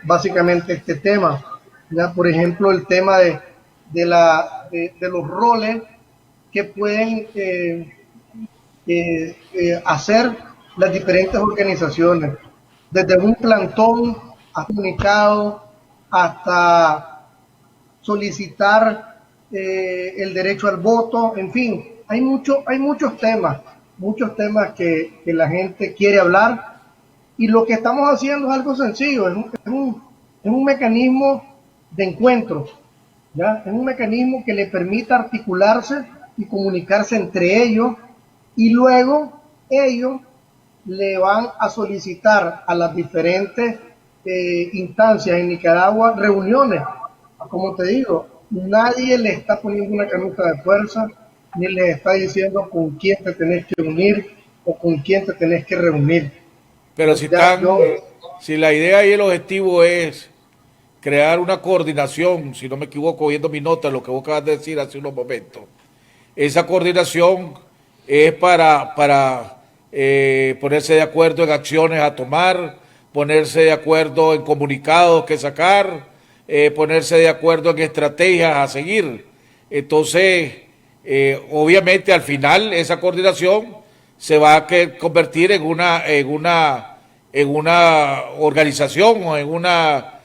básicamente este tema. ¿Ya? Por ejemplo, el tema de los roles que pueden hacer las diferentes organizaciones, desde un plantón hasta comunicado, hasta solicitar el derecho al voto, en fin, hay muchos temas que la gente quiere hablar, y lo que estamos haciendo es algo sencillo, es un mecanismo de encuentro, ¿ya? Es un mecanismo que le permita articularse y comunicarse entre ellos, y luego ellos le van a solicitar a las diferentes instancias en Nicaragua reuniones. Como te digo, nadie le está poniendo una camisa de fuerza, ni le está diciendo con quién te tenés que unir o con quién te tenés que reunir. Pero si la idea y el objetivo es crear una coordinación, si no me equivoco, viendo mi nota, lo que vos acabas de decir hace unos momentos, esa coordinación es para ponerse de acuerdo en acciones a tomar, ponerse de acuerdo en comunicados que sacar, ponerse de acuerdo en estrategias a seguir. Entonces, obviamente al final esa coordinación se va a convertir en una organización o en una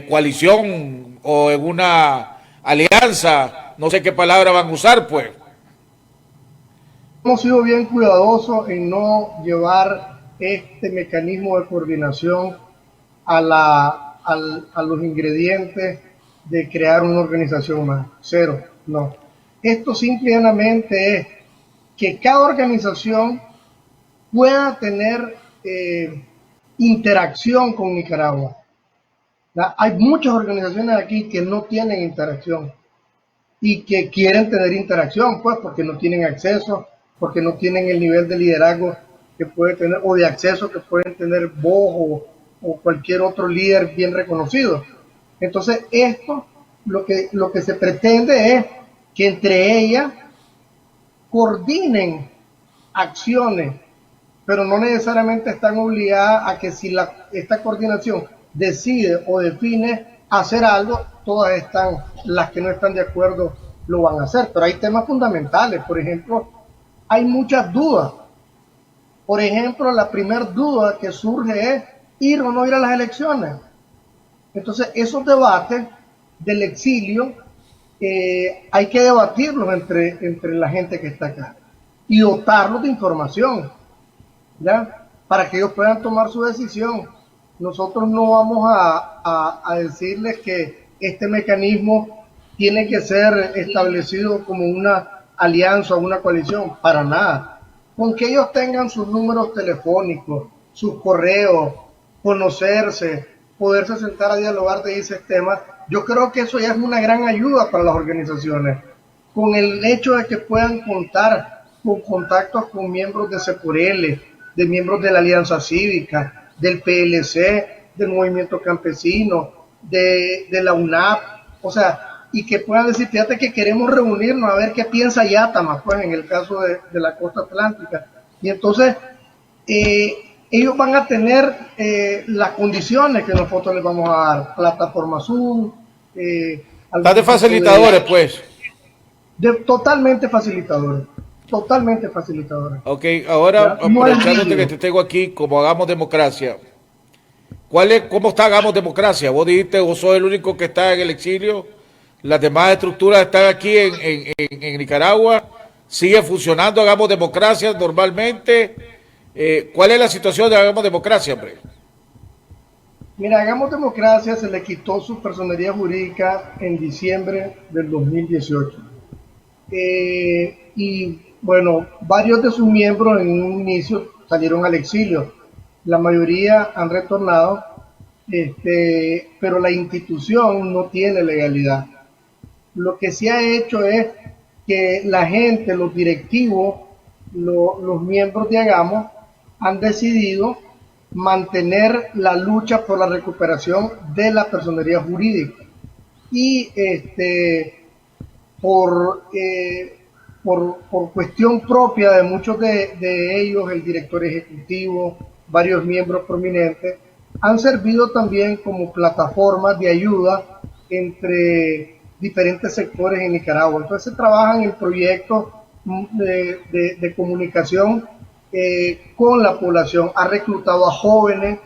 coalición o en una alianza, no sé qué palabra van a usar, pues. Hemos sido bien cuidadosos en no llevar este mecanismo de coordinación a los ingredientes de crear una organización más. Cero, no. Esto simplemente es que cada organización pueda tener interacción con Nicaragua. Hay muchas organizaciones aquí que no tienen interacción y que quieren tener interacción, pues, porque no tienen acceso, porque no tienen el nivel de liderazgo que puede tener, o de acceso que pueden tener vos o cualquier otro líder bien reconocido. Entonces, esto, lo que se pretende es que entre ellas coordinen acciones, pero no necesariamente están obligadas a que si esta coordinación decide o define hacer algo, las que no están de acuerdo lo van a hacer, pero hay temas fundamentales. Por ejemplo, hay muchas dudas. Por ejemplo, la primera duda que surge es ir o no ir a las elecciones. Entonces, esos debates del exilio hay que debatirlos entre la gente que está acá y dotarlos de información, ¿ya? Para que ellos puedan tomar su decisión. Nosotros no vamos a decirles que este mecanismo tiene que ser establecido como una alianza o una coalición, para nada. Con que ellos tengan sus números telefónicos, sus correos, conocerse, poderse sentar a dialogar de ese tema, yo creo que eso ya es una gran ayuda para las organizaciones. Con el hecho de que puedan contar con contactos con miembros de CEPOREL, de miembros de la Alianza Cívica, del PLC, del Movimiento Campesino, de la UNAP, o sea, y que puedan decir, fíjate que queremos reunirnos a ver qué piensa Yatama, pues en el caso de la costa atlántica. Y entonces ellos van a tener las condiciones que nosotros les vamos a dar, plataforma Zoom. Están de facilitadores, pues. Totalmente facilitadores. Totalmente facilitadores. Ok, ahora, No aprovechándote que te tengo aquí, como Hagamos Democracia, ¿cómo está Hagamos Democracia? Vos dijiste, vos sos el único que está en el exilio, las demás estructuras están aquí en Nicaragua, sigue funcionando Hagamos Democracia normalmente. ¿Cuál es la situación de Hagamos Democracia, hombre? Mira, Hagamos Democracia se le quitó su personería jurídica en diciembre del 2018. Y bueno, varios de sus miembros en un inicio salieron al exilio. La mayoría han retornado, pero la institución no tiene legalidad. Lo que se ha hecho es que la gente, los directivos, los miembros de Hagamos han decidido mantener la lucha por la recuperación de la personería jurídica. Y por cuestión propia de muchos de ellos, el director ejecutivo, varios miembros prominentes, han servido también como plataformas de ayuda entre diferentes sectores en Nicaragua. Entonces se trabajan en proyectos de comunicación con la población. Ha reclutado a jóvenes,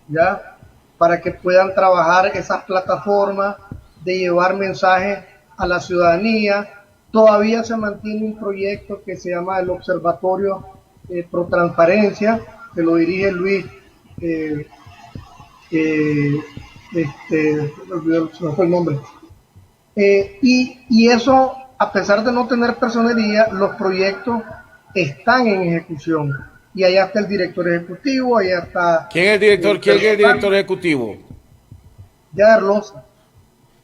¿ya?, para que puedan trabajar esas plataformas de llevar mensajes a la ciudadanía. Todavía se mantiene un proyecto que se llama el Observatorio Pro Transparencia, que lo dirige Luis, se me fue el nombre. Y eso, a pesar de no tener personería, los proyectos están en ejecución. Y allá está el director ejecutivo, allá está... ¿Quién es el director? ¿Quién es el director ejecutivo? Yader Loza.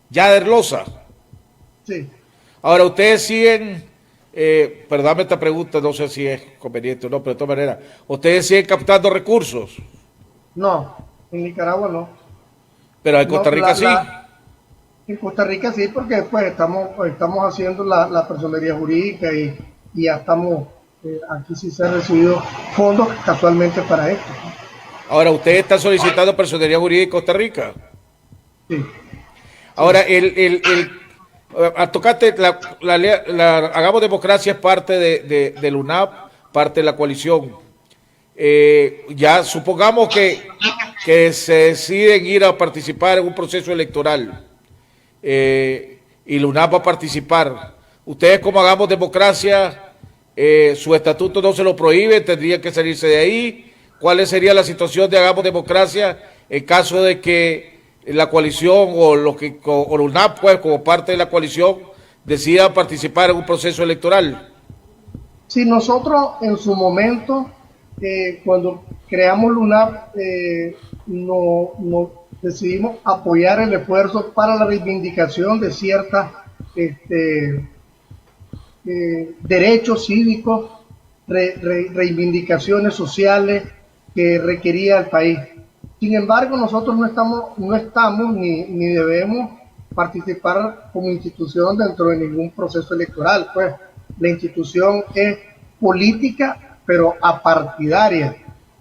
Yader Loza. Sí. Ahora, ustedes siguen, perdóname esta pregunta, no sé si es conveniente o no, pero de todas maneras, ¿ustedes siguen captando recursos? No, en Nicaragua no. Pero en Costa Rica sí. En Costa Rica sí, porque después estamos haciendo la personería jurídica y ya estamos, aquí sí se han recibido fondos casualmente para esto. Ahora, ¿ustedes están solicitando personería jurídica en Costa Rica? Sí. Ahora, tocaste, Hagamos Democracia es parte del UNAP, parte de la coalición. Ya supongamos que se deciden ir a participar en un proceso electoral y la UNAP va a participar. Ustedes, como Hagamos Democracia, su estatuto no se lo prohíbe, tendrían que salirse de ahí. ¿Cuál sería la situación de Hagamos Democracia en caso de que la coalición o la UNAP, pues, como parte de la coalición, decida participar en un proceso electoral? Si nosotros en su momento, cuando creamos la UNAP, no decidimos apoyar el esfuerzo para la reivindicación de ciertas derechos cívicos, reivindicaciones sociales que requería el país. Sin embargo, nosotros no estamos ni debemos participar como institución dentro de ningún proceso electoral. Pues la institución es política, pero apartidaria,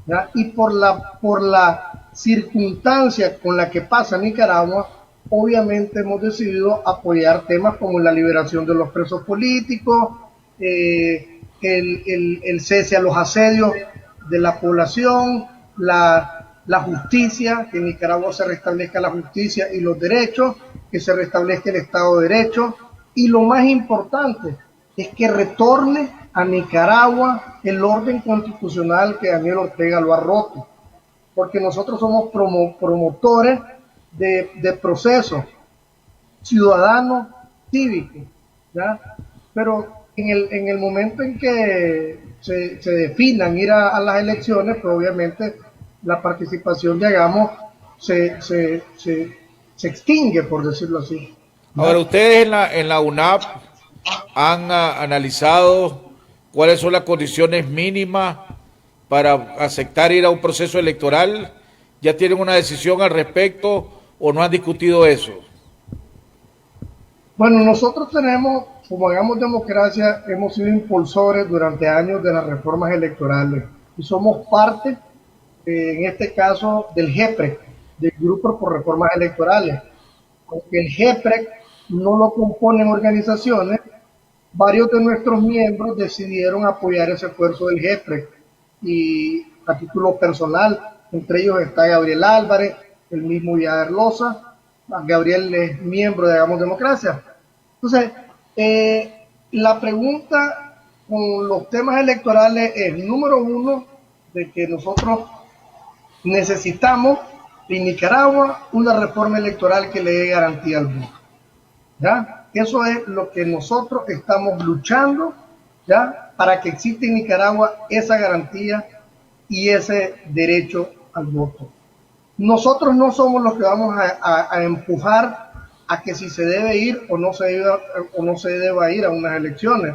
¿ya? Y por la circunstancia con la que pasa Nicaragua, obviamente hemos decidido apoyar temas como la liberación de los presos políticos, el cese a los asedios de la población, la justicia, que en Nicaragua se restablezca la justicia y los derechos, que se restablezca el Estado de Derecho, y lo más importante es que retorne a Nicaragua el orden constitucional que Daniel Ortega lo ha roto, porque nosotros somos promotores de procesos ciudadanos cívicos, ¿ya? Pero en el momento en que se definan ir a las elecciones, pues obviamente la participación, digamos, se extingue, por decirlo así. Ahora, ustedes en la UNAP han analizado cuáles son las condiciones mínimas para aceptar ir a un proceso electoral. ¿Ya tienen una decisión al respecto o no han discutido eso? Bueno, nosotros tenemos, como Hagamos Democracia, hemos sido impulsores durante años de las reformas electorales y somos parte, en este caso, del GEPREC, del Grupo por Reformas Electorales. Aunque el GEPREC no lo componen organizaciones, varios de nuestros miembros decidieron apoyar ese esfuerzo del GEPREC y a título personal, entre ellos está Gabriel Álvarez, el mismo Yader Loza. Gabriel es miembro de Hagamos Democracia. Entonces, la pregunta con los temas electorales es, número uno, de que nosotros necesitamos en Nicaragua una reforma electoral que le dé garantía al voto, ¿ya? Eso es lo que nosotros estamos luchando, ¿ya? Para que exista en Nicaragua esa garantía y ese derecho al voto. Nosotros no somos los que vamos a empujar a que si se debe ir o no se deba ir a unas elecciones.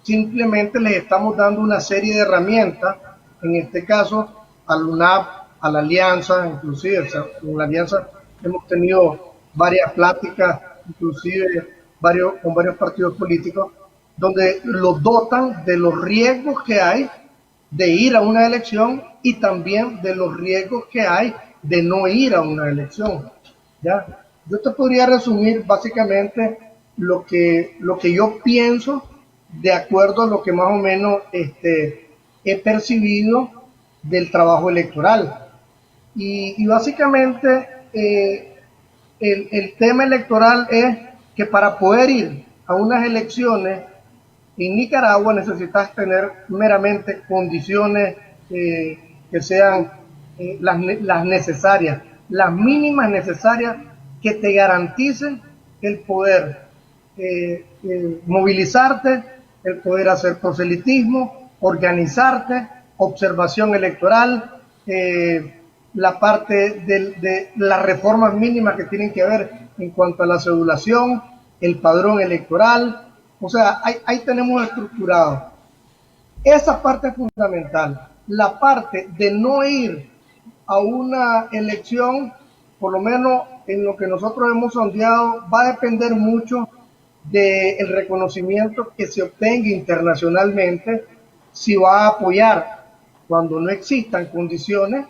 Simplemente les estamos dando una serie de herramientas, en este caso al UNAP, a la Alianza, inclusive, o sea, con la Alianza hemos tenido varias pláticas, inclusive con varios partidos políticos, donde los dotan de los riesgos que hay de ir a una elección y también de los riesgos que hay de no ir a una elección, ¿ya? Yo te podría resumir básicamente lo que yo pienso de acuerdo a lo que más o menos he percibido del trabajo electoral. Y básicamente el tema electoral es que para poder ir a unas elecciones en Nicaragua necesitas tener meramente condiciones que sean las necesarias, las mínimas necesarias que te garanticen el poder movilizarte, el poder hacer proselitismo, organizarte, observación electoral, la parte de las reformas mínimas que tienen que ver en cuanto a la cedulación, el padrón electoral. O sea, ahí tenemos estructurado. Esa parte es fundamental. La parte de no ir a una elección, por lo menos en lo que nosotros hemos sondeado, va a depender mucho del reconocimiento que se obtenga internacionalmente, si va a apoyar cuando no existan condiciones,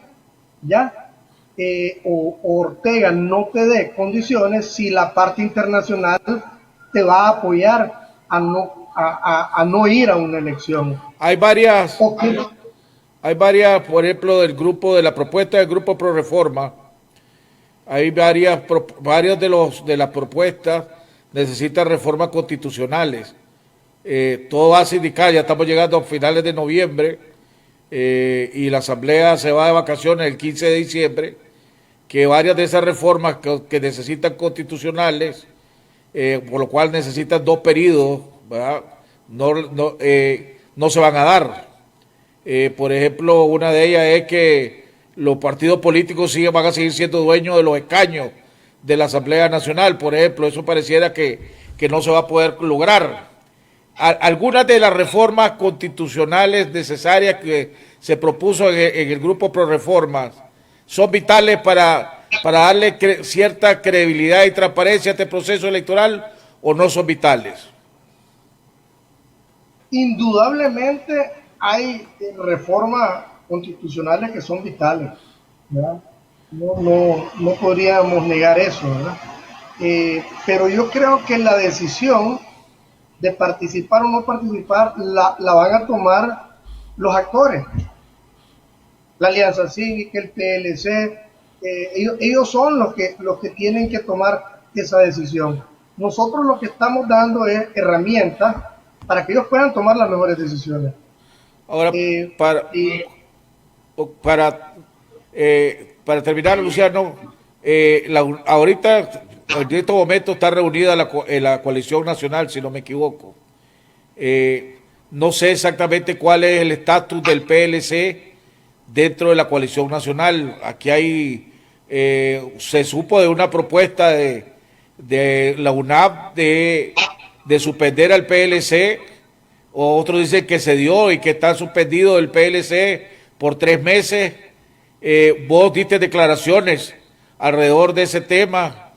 ¿ya? O Ortega no te dé condiciones, si la parte internacional te va a apoyar a no ir a una elección. Hay varias, por ejemplo, de la propuesta del Grupo Pro Reforma, hay varias de las propuestas necesitan reformas constitucionales. Todo va a indicar, ya estamos llegando a finales de noviembre y la Asamblea se va de vacaciones el 15 de diciembre, que varias de esas reformas que necesitan constitucionales, por lo cual necesitan 2 periodos, ¿verdad? No se van a dar. Por ejemplo, una de ellas es que los partidos políticos van a seguir siendo dueños de los escaños de la Asamblea Nacional, por ejemplo. Eso pareciera que no se va a poder lograr. Algunas de las reformas constitucionales necesarias que se propuso en el Grupo Pro Reformas son vitales para darle cierta credibilidad y transparencia a este proceso electoral, ¿o no son vitales? Indudablemente hay reformas constitucionales que son vitales, ¿verdad? No podríamos negar eso, ¿verdad? Pero yo creo que la decisión de participar o no participar la van a tomar los actores. La Alianza Cívica, el PLC, ellos son los que tienen que tomar esa decisión. Nosotros lo que estamos dando es herramientas para que ellos puedan tomar las mejores decisiones. Ahora, para terminar, Luciano, ahorita, en este momento está reunida la coalición nacional, si no me equivoco. No sé exactamente cuál es el estatus del PLC dentro de la coalición nacional. Aquí hay, se supo de una propuesta de la UNAP de suspender al PLC, otros dicen que se dio y que está suspendido el PLC por 3 meses. Vos diste declaraciones alrededor de ese tema.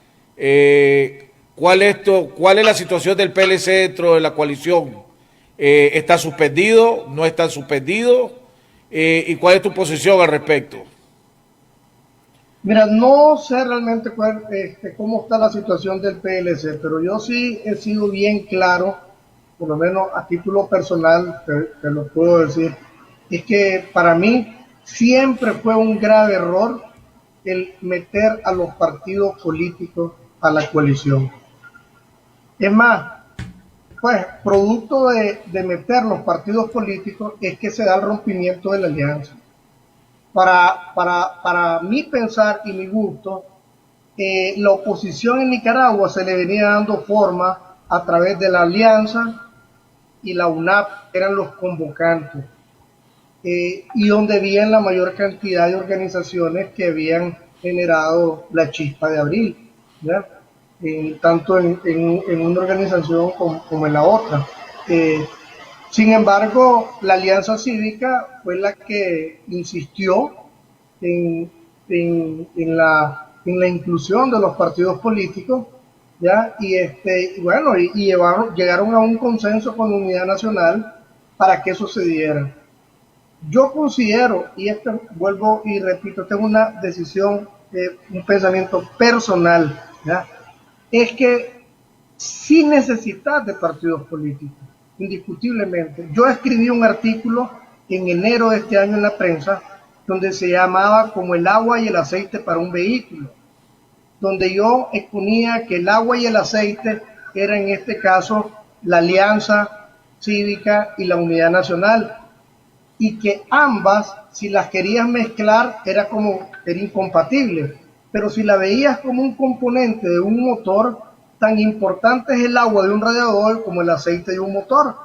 ¿Cuál es la situación del PLC dentro de la coalición? ¿Está suspendido? ¿No está suspendido? ¿Y cuál es tu posición al respecto? Mira, no sé realmente cómo está la situación del PLC, pero yo sí he sido bien claro, por lo menos a título personal, te lo puedo decir, es que para mí siempre fue un grave error el meter a los partidos políticos a la coalición. Es más, pues producto de meter los partidos políticos es que se da el rompimiento de la alianza. Para mi pensar y mi gusto, la oposición en Nicaragua se le venía dando forma a través de la alianza y la UNAP eran los convocantes, y donde habían la mayor cantidad de organizaciones que habían generado la chispa de abril, ¿ya? Tanto en una organización como en la otra. Sin embargo, la Alianza Cívica fue la que insistió en la inclusión de los partidos políticos, ¿ya? Y llegaron a un consenso con Unidad Nacional para que eso se diera. Yo considero, y vuelvo y repito, tengo una decisión, un pensamiento personal, ¿ya? Es que sí necesitas de partidos políticos, indiscutiblemente. Yo escribí un artículo en enero de este año en la prensa donde se llamaba como el agua y el aceite para un vehículo, donde yo exponía que el agua y el aceite era en este caso la Alianza Cívica y la Unidad Nacional, y que ambas, si las querías mezclar, era incompatible, pero si la veías como un componente de un motor, tan importante es el agua de un radiador como el aceite de un motor,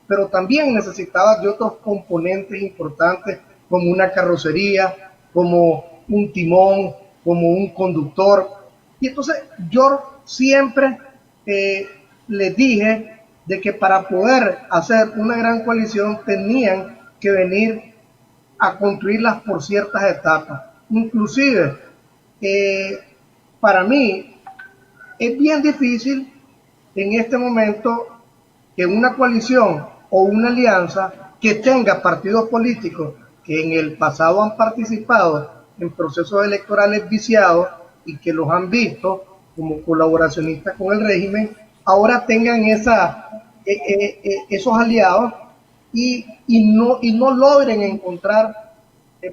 pero también necesitabas de otros componentes importantes como una carrocería, como un timón, como un conductor. Y entonces yo siempre les dije de que para poder hacer una gran coalición tenían que venir a construirlas por ciertas etapas. Inclusive, para mí es bien difícil en este momento que una coalición o una alianza que tenga partidos políticos que en el pasado han participado en procesos electorales viciados y que los han visto como colaboracionistas con el régimen, ahora tengan esos aliados y no logren encontrar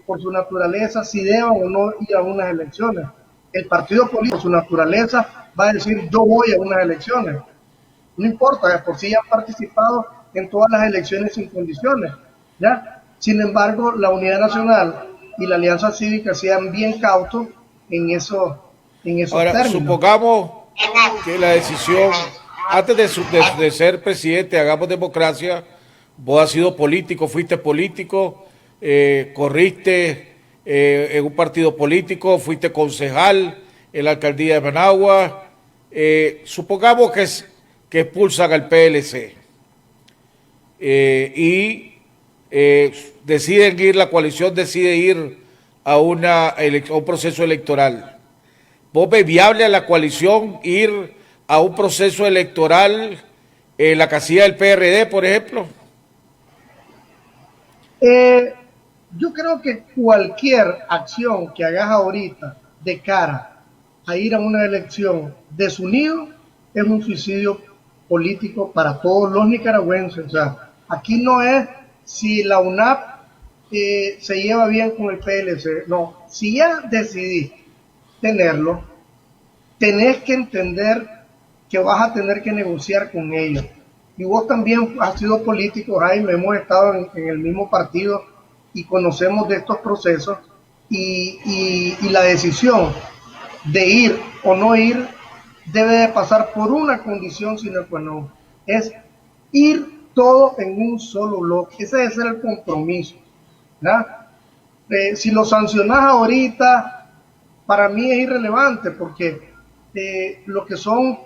por su naturaleza si deban o no ir a unas elecciones. El partido político, por su naturaleza, va a decir yo voy a unas elecciones. No importa, de por sí han participado en todas las elecciones sin condiciones, ¿ya? Sin embargo, la Unidad Nacional y la Alianza Cívica sean bien cautos en esos Ahora, términos. supongamos que la decisión, antes de ser presidente, hagamos democracia, vos has sido político, fuiste político, corriste en un partido político, fuiste concejal en la alcaldía de Managua. Supongamos que expulsan al PLC y deciden ir, la coalición decide ir a un proceso electoral. ¿Vos ves viable a la coalición ir a un proceso electoral en la casilla del PRD, por ejemplo? Yo creo que cualquier acción que hagas ahorita de cara a ir a una elección desunido es un suicidio político para todos los nicaragüenses. O sea, aquí no es si la UNAP se lleva bien con el PLC, no, si ya decidí tenerlo, tenés que entender que vas a tener que negociar con ellos. Y vos también has sido político, Jaime, hemos estado en el mismo partido y conocemos de estos procesos y la decisión de ir o no ir debe de pasar por una condición sine qua non, es ir todo en un solo bloque. Ese debe ser el compromiso, ¿verdad? Si lo sancionás ahorita, para mí es irrelevante porque lo que son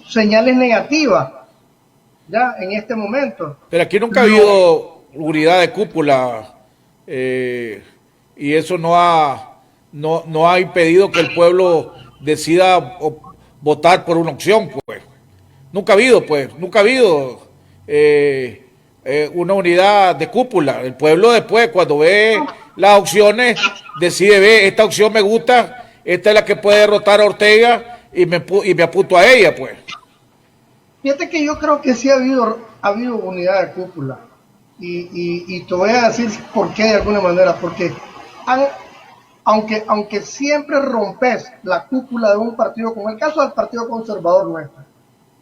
señales negativas ya en este momento. Pero aquí nunca ha habido unidad de cúpula y eso no ha impedido que el pueblo decida votar por una opción, pues. Nunca ha habido una unidad de cúpula. El pueblo después, cuando ve las opciones, decide, ve, esta opción me gusta, esta es la que puede derrotar a Ortega y me apunto a ella, pues. Fíjate que yo creo que sí ha habido unidad de cúpula y te voy a decir por qué de alguna manera, porque aunque siempre rompes la cúpula de un partido, como el caso del Partido Conservador nuestro.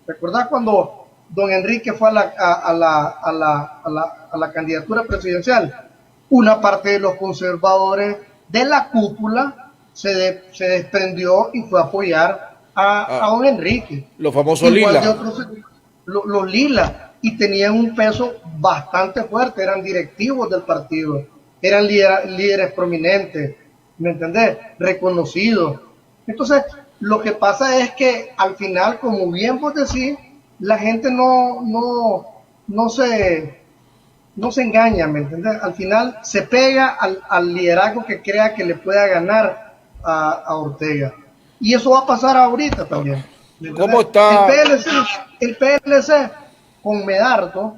¿Recordás cuando don Enrique fue a la candidatura presidencial? Una parte de los conservadores de la cúpula se desprendió y fue a apoyar a don Enrique. Los famosos Lila. Los Lila. Y tenían un peso bastante fuerte, eran directivos del partido, eran líderes prominentes, ¿me entendés? Reconocidos. Entonces, lo que pasa es que al final, como bien vos decís, la gente no se engaña, ¿me entendés? Al final se pega al liderazgo que crea que le pueda ganar a Ortega. Y eso va a pasar ahorita también. ¿Cómo está? El PLC con Medardo,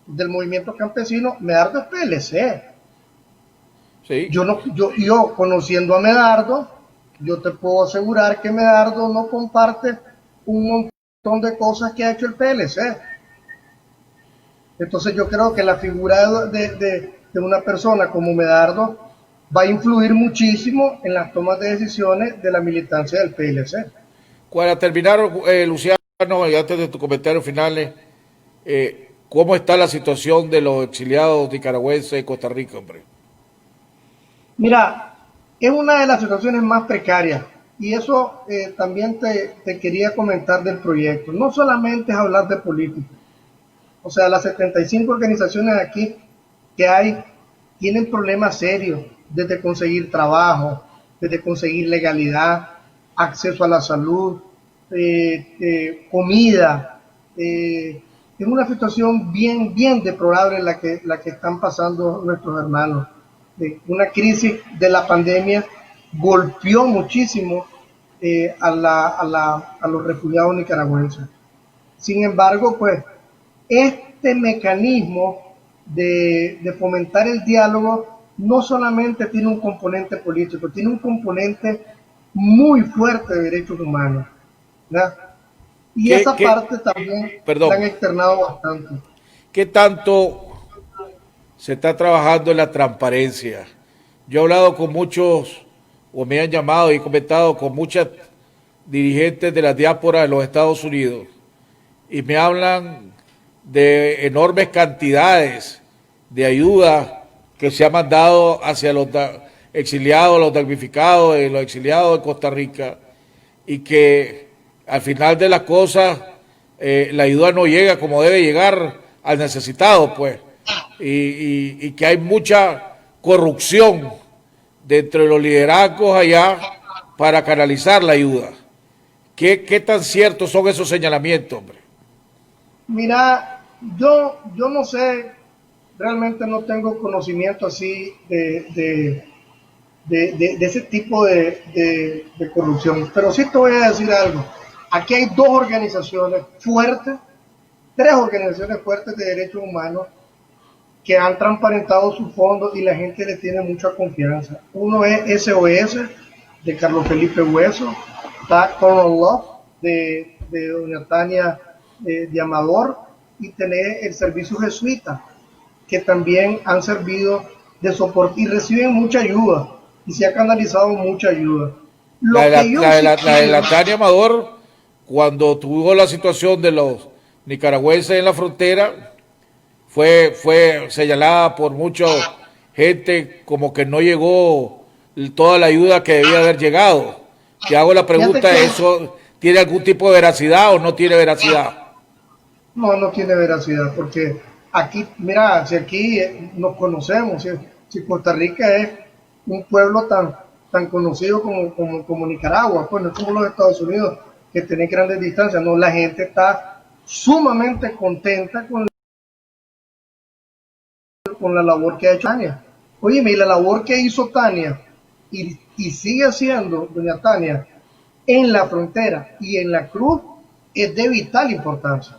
del movimiento campesino, Medardo es PLC. Sí. Yo conociendo a Medardo, yo te puedo asegurar que Medardo no comparte un montón de cosas que ha hecho el PLC. Entonces yo creo que la figura de una persona como Medardo va a influir muchísimo en las tomas de decisiones de la militancia del PLC. Para terminar, Luciano, y antes de tus comentarios finales, ¿cómo está la situación de los exiliados nicaragüenses en Costa Rica, hombre? Mira, es una de las situaciones más precarias y eso también te quería comentar del proyecto. No solamente es hablar de política, o sea, las 75 organizaciones aquí que hay tienen problemas serios, desde conseguir trabajo, desde conseguir legalidad, acceso a la salud, comida. Es una situación bien deplorable la que están pasando nuestros hermanos. Una crisis de la pandemia golpeó muchísimo a los refugiados nicaragüenses. Sin embargo, pues, este mecanismo de fomentar el diálogo no solamente tiene un componente político, tiene un componente muy fuerte de derechos humanos, ¿verdad? Y esa parte también la han externado bastante. ¿Qué tanto se está trabajando en la transparencia? Yo he hablado con muchos, o me han llamado y comentado con muchas dirigentes de la diáspora de los Estados Unidos, y me hablan de enormes cantidades de ayuda que se ha mandado hacia los exiliados, los damnificados, los exiliados de Costa Rica, y que al final de las cosas la ayuda no llega como debe llegar al necesitado, pues, y que hay mucha corrupción dentro de los liderazgos allá para canalizar la ayuda. ¿Qué tan ciertos son esos señalamientos, hombre? Mira, yo no sé, realmente no tengo conocimiento así de ese tipo de corrupción, pero sí te voy a decir algo. Aquí hay dos organizaciones fuertes, tres organizaciones fuertes de derechos humanos que han transparentado sus fondos y la gente le tiene mucha confianza. Uno es SOS, de Carlos Felipe Hueso, está Coral Love de doña Tania de Amador, y tener el servicio jesuita, que también han servido de soporte y reciben mucha ayuda, y se ha canalizado mucha ayuda. La de la Tania Amador, cuando tuvo la situación de los nicaragüenses en la frontera, fue señalada por mucha gente como que no llegó toda la ayuda que debía haber llegado. Te hago la pregunta, ¿eso tiene algún tipo de veracidad o no tiene veracidad? No, no tiene veracidad, porque aquí, mira, si aquí nos conocemos, si Costa Rica es un pueblo tan conocido como Nicaragua, pues no es como los Estados Unidos, que tienen grandes distancias, no, la gente está sumamente contenta con la labor que ha hecho Tania. Óyeme, y la labor que hizo Tania y sigue haciendo doña Tania en la frontera y en la cruz es de vital importancia,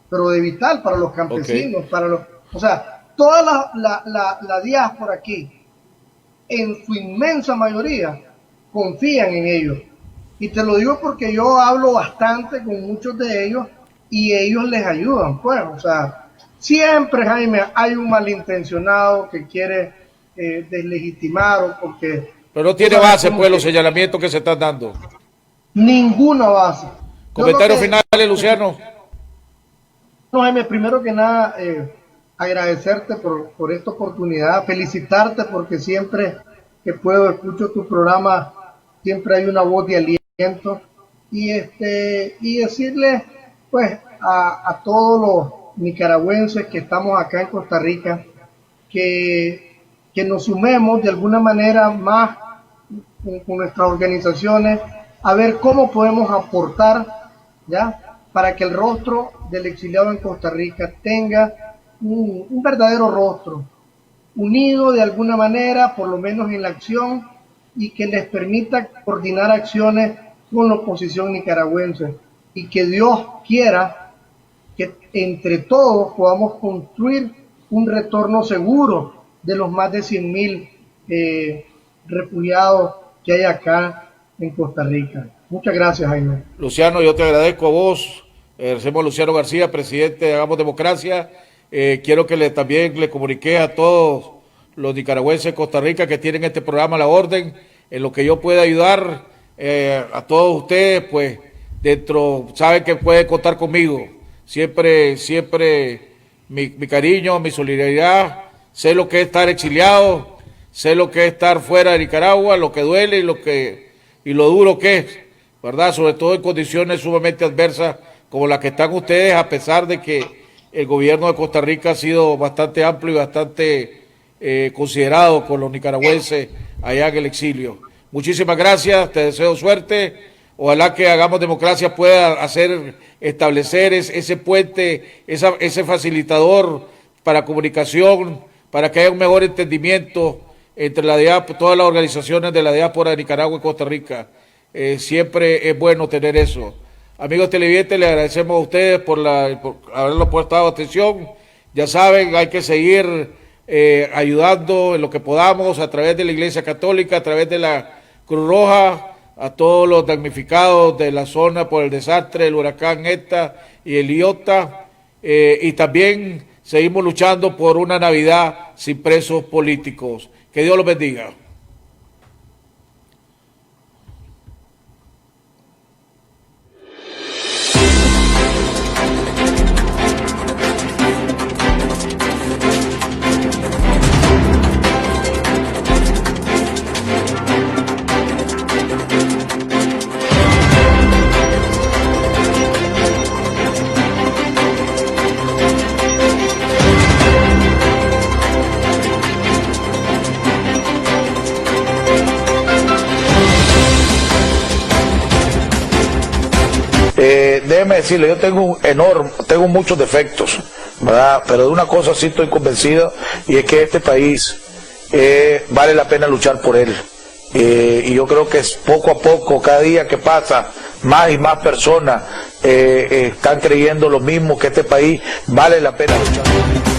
pero de vital para los campesinos, o sea, toda la diáspora aquí, en su inmensa mayoría, confían en ellos. Y te lo digo porque yo hablo bastante con muchos de ellos y ellos les ayudan, pues, o sea, siempre, Jaime, hay un malintencionado que quiere deslegitimar o porque... Pero no tiene base, pues, los señalamientos que se están dando. Ninguna base. Comentarios finales, Luciano. No, Jaime, primero que nada, agradecerte por esta oportunidad, felicitarte porque siempre que puedo escucho tu programa, siempre hay una voz de aliento, y decirle pues a todos los nicaragüenses que estamos acá en Costa Rica que nos sumemos de alguna manera más con nuestras organizaciones a ver cómo podemos aportar, ¿ya?, para que el rostro del exiliado en Costa Rica tenga un verdadero rostro, unido de alguna manera, por lo menos en la acción, y que les permita coordinar acciones con la oposición nicaragüense, y que Dios quiera que entre todos podamos construir un retorno seguro de los más de 100,000 refugiados que hay acá en Costa Rica. Muchas gracias, Jaime. Luciano, yo te agradezco a vos. Agradecemos a Luciano García, presidente de Hagamos Democracia. Quiero que también le comunique a todos los nicaragüenses de Costa Rica que tienen este programa La Orden, en lo que yo pueda ayudar a todos ustedes, pues saben que pueden contar conmigo. Siempre mi cariño, mi solidaridad. Sé lo que es estar exiliado, sé lo que es estar fuera de Nicaragua, lo que duele y lo duro que es, ¿verdad? Sobre todo en condiciones sumamente adversas como las que están ustedes, a pesar de que el gobierno de Costa Rica ha sido bastante amplio y bastante considerado por los nicaragüenses allá en el exilio. Muchísimas gracias, te deseo suerte. Ojalá que Hagamos Democracia pueda establecer ese puente, ese facilitador para comunicación, para que haya un mejor entendimiento entre todas las organizaciones de la diáspora de Nicaragua y Costa Rica. Siempre es bueno tener eso. Amigos televidentes, les agradecemos a ustedes por habernos prestado atención. Ya saben, hay que seguir ayudando en lo que podamos a través de la Iglesia Católica, a través de la Cruz Roja, a todos los damnificados de la zona por el desastre del huracán Eta y el Iota, y también seguimos luchando por una Navidad sin presos políticos. Que Dios los bendiga. Déjeme decirle, yo tengo muchos defectos, ¿verdad? Pero de una cosa sí estoy convencido, y es que este país vale la pena luchar por él. Y yo creo que es poco a poco, cada día que pasa, más y más personas están creyendo lo mismo, que este país vale la pena luchar por él.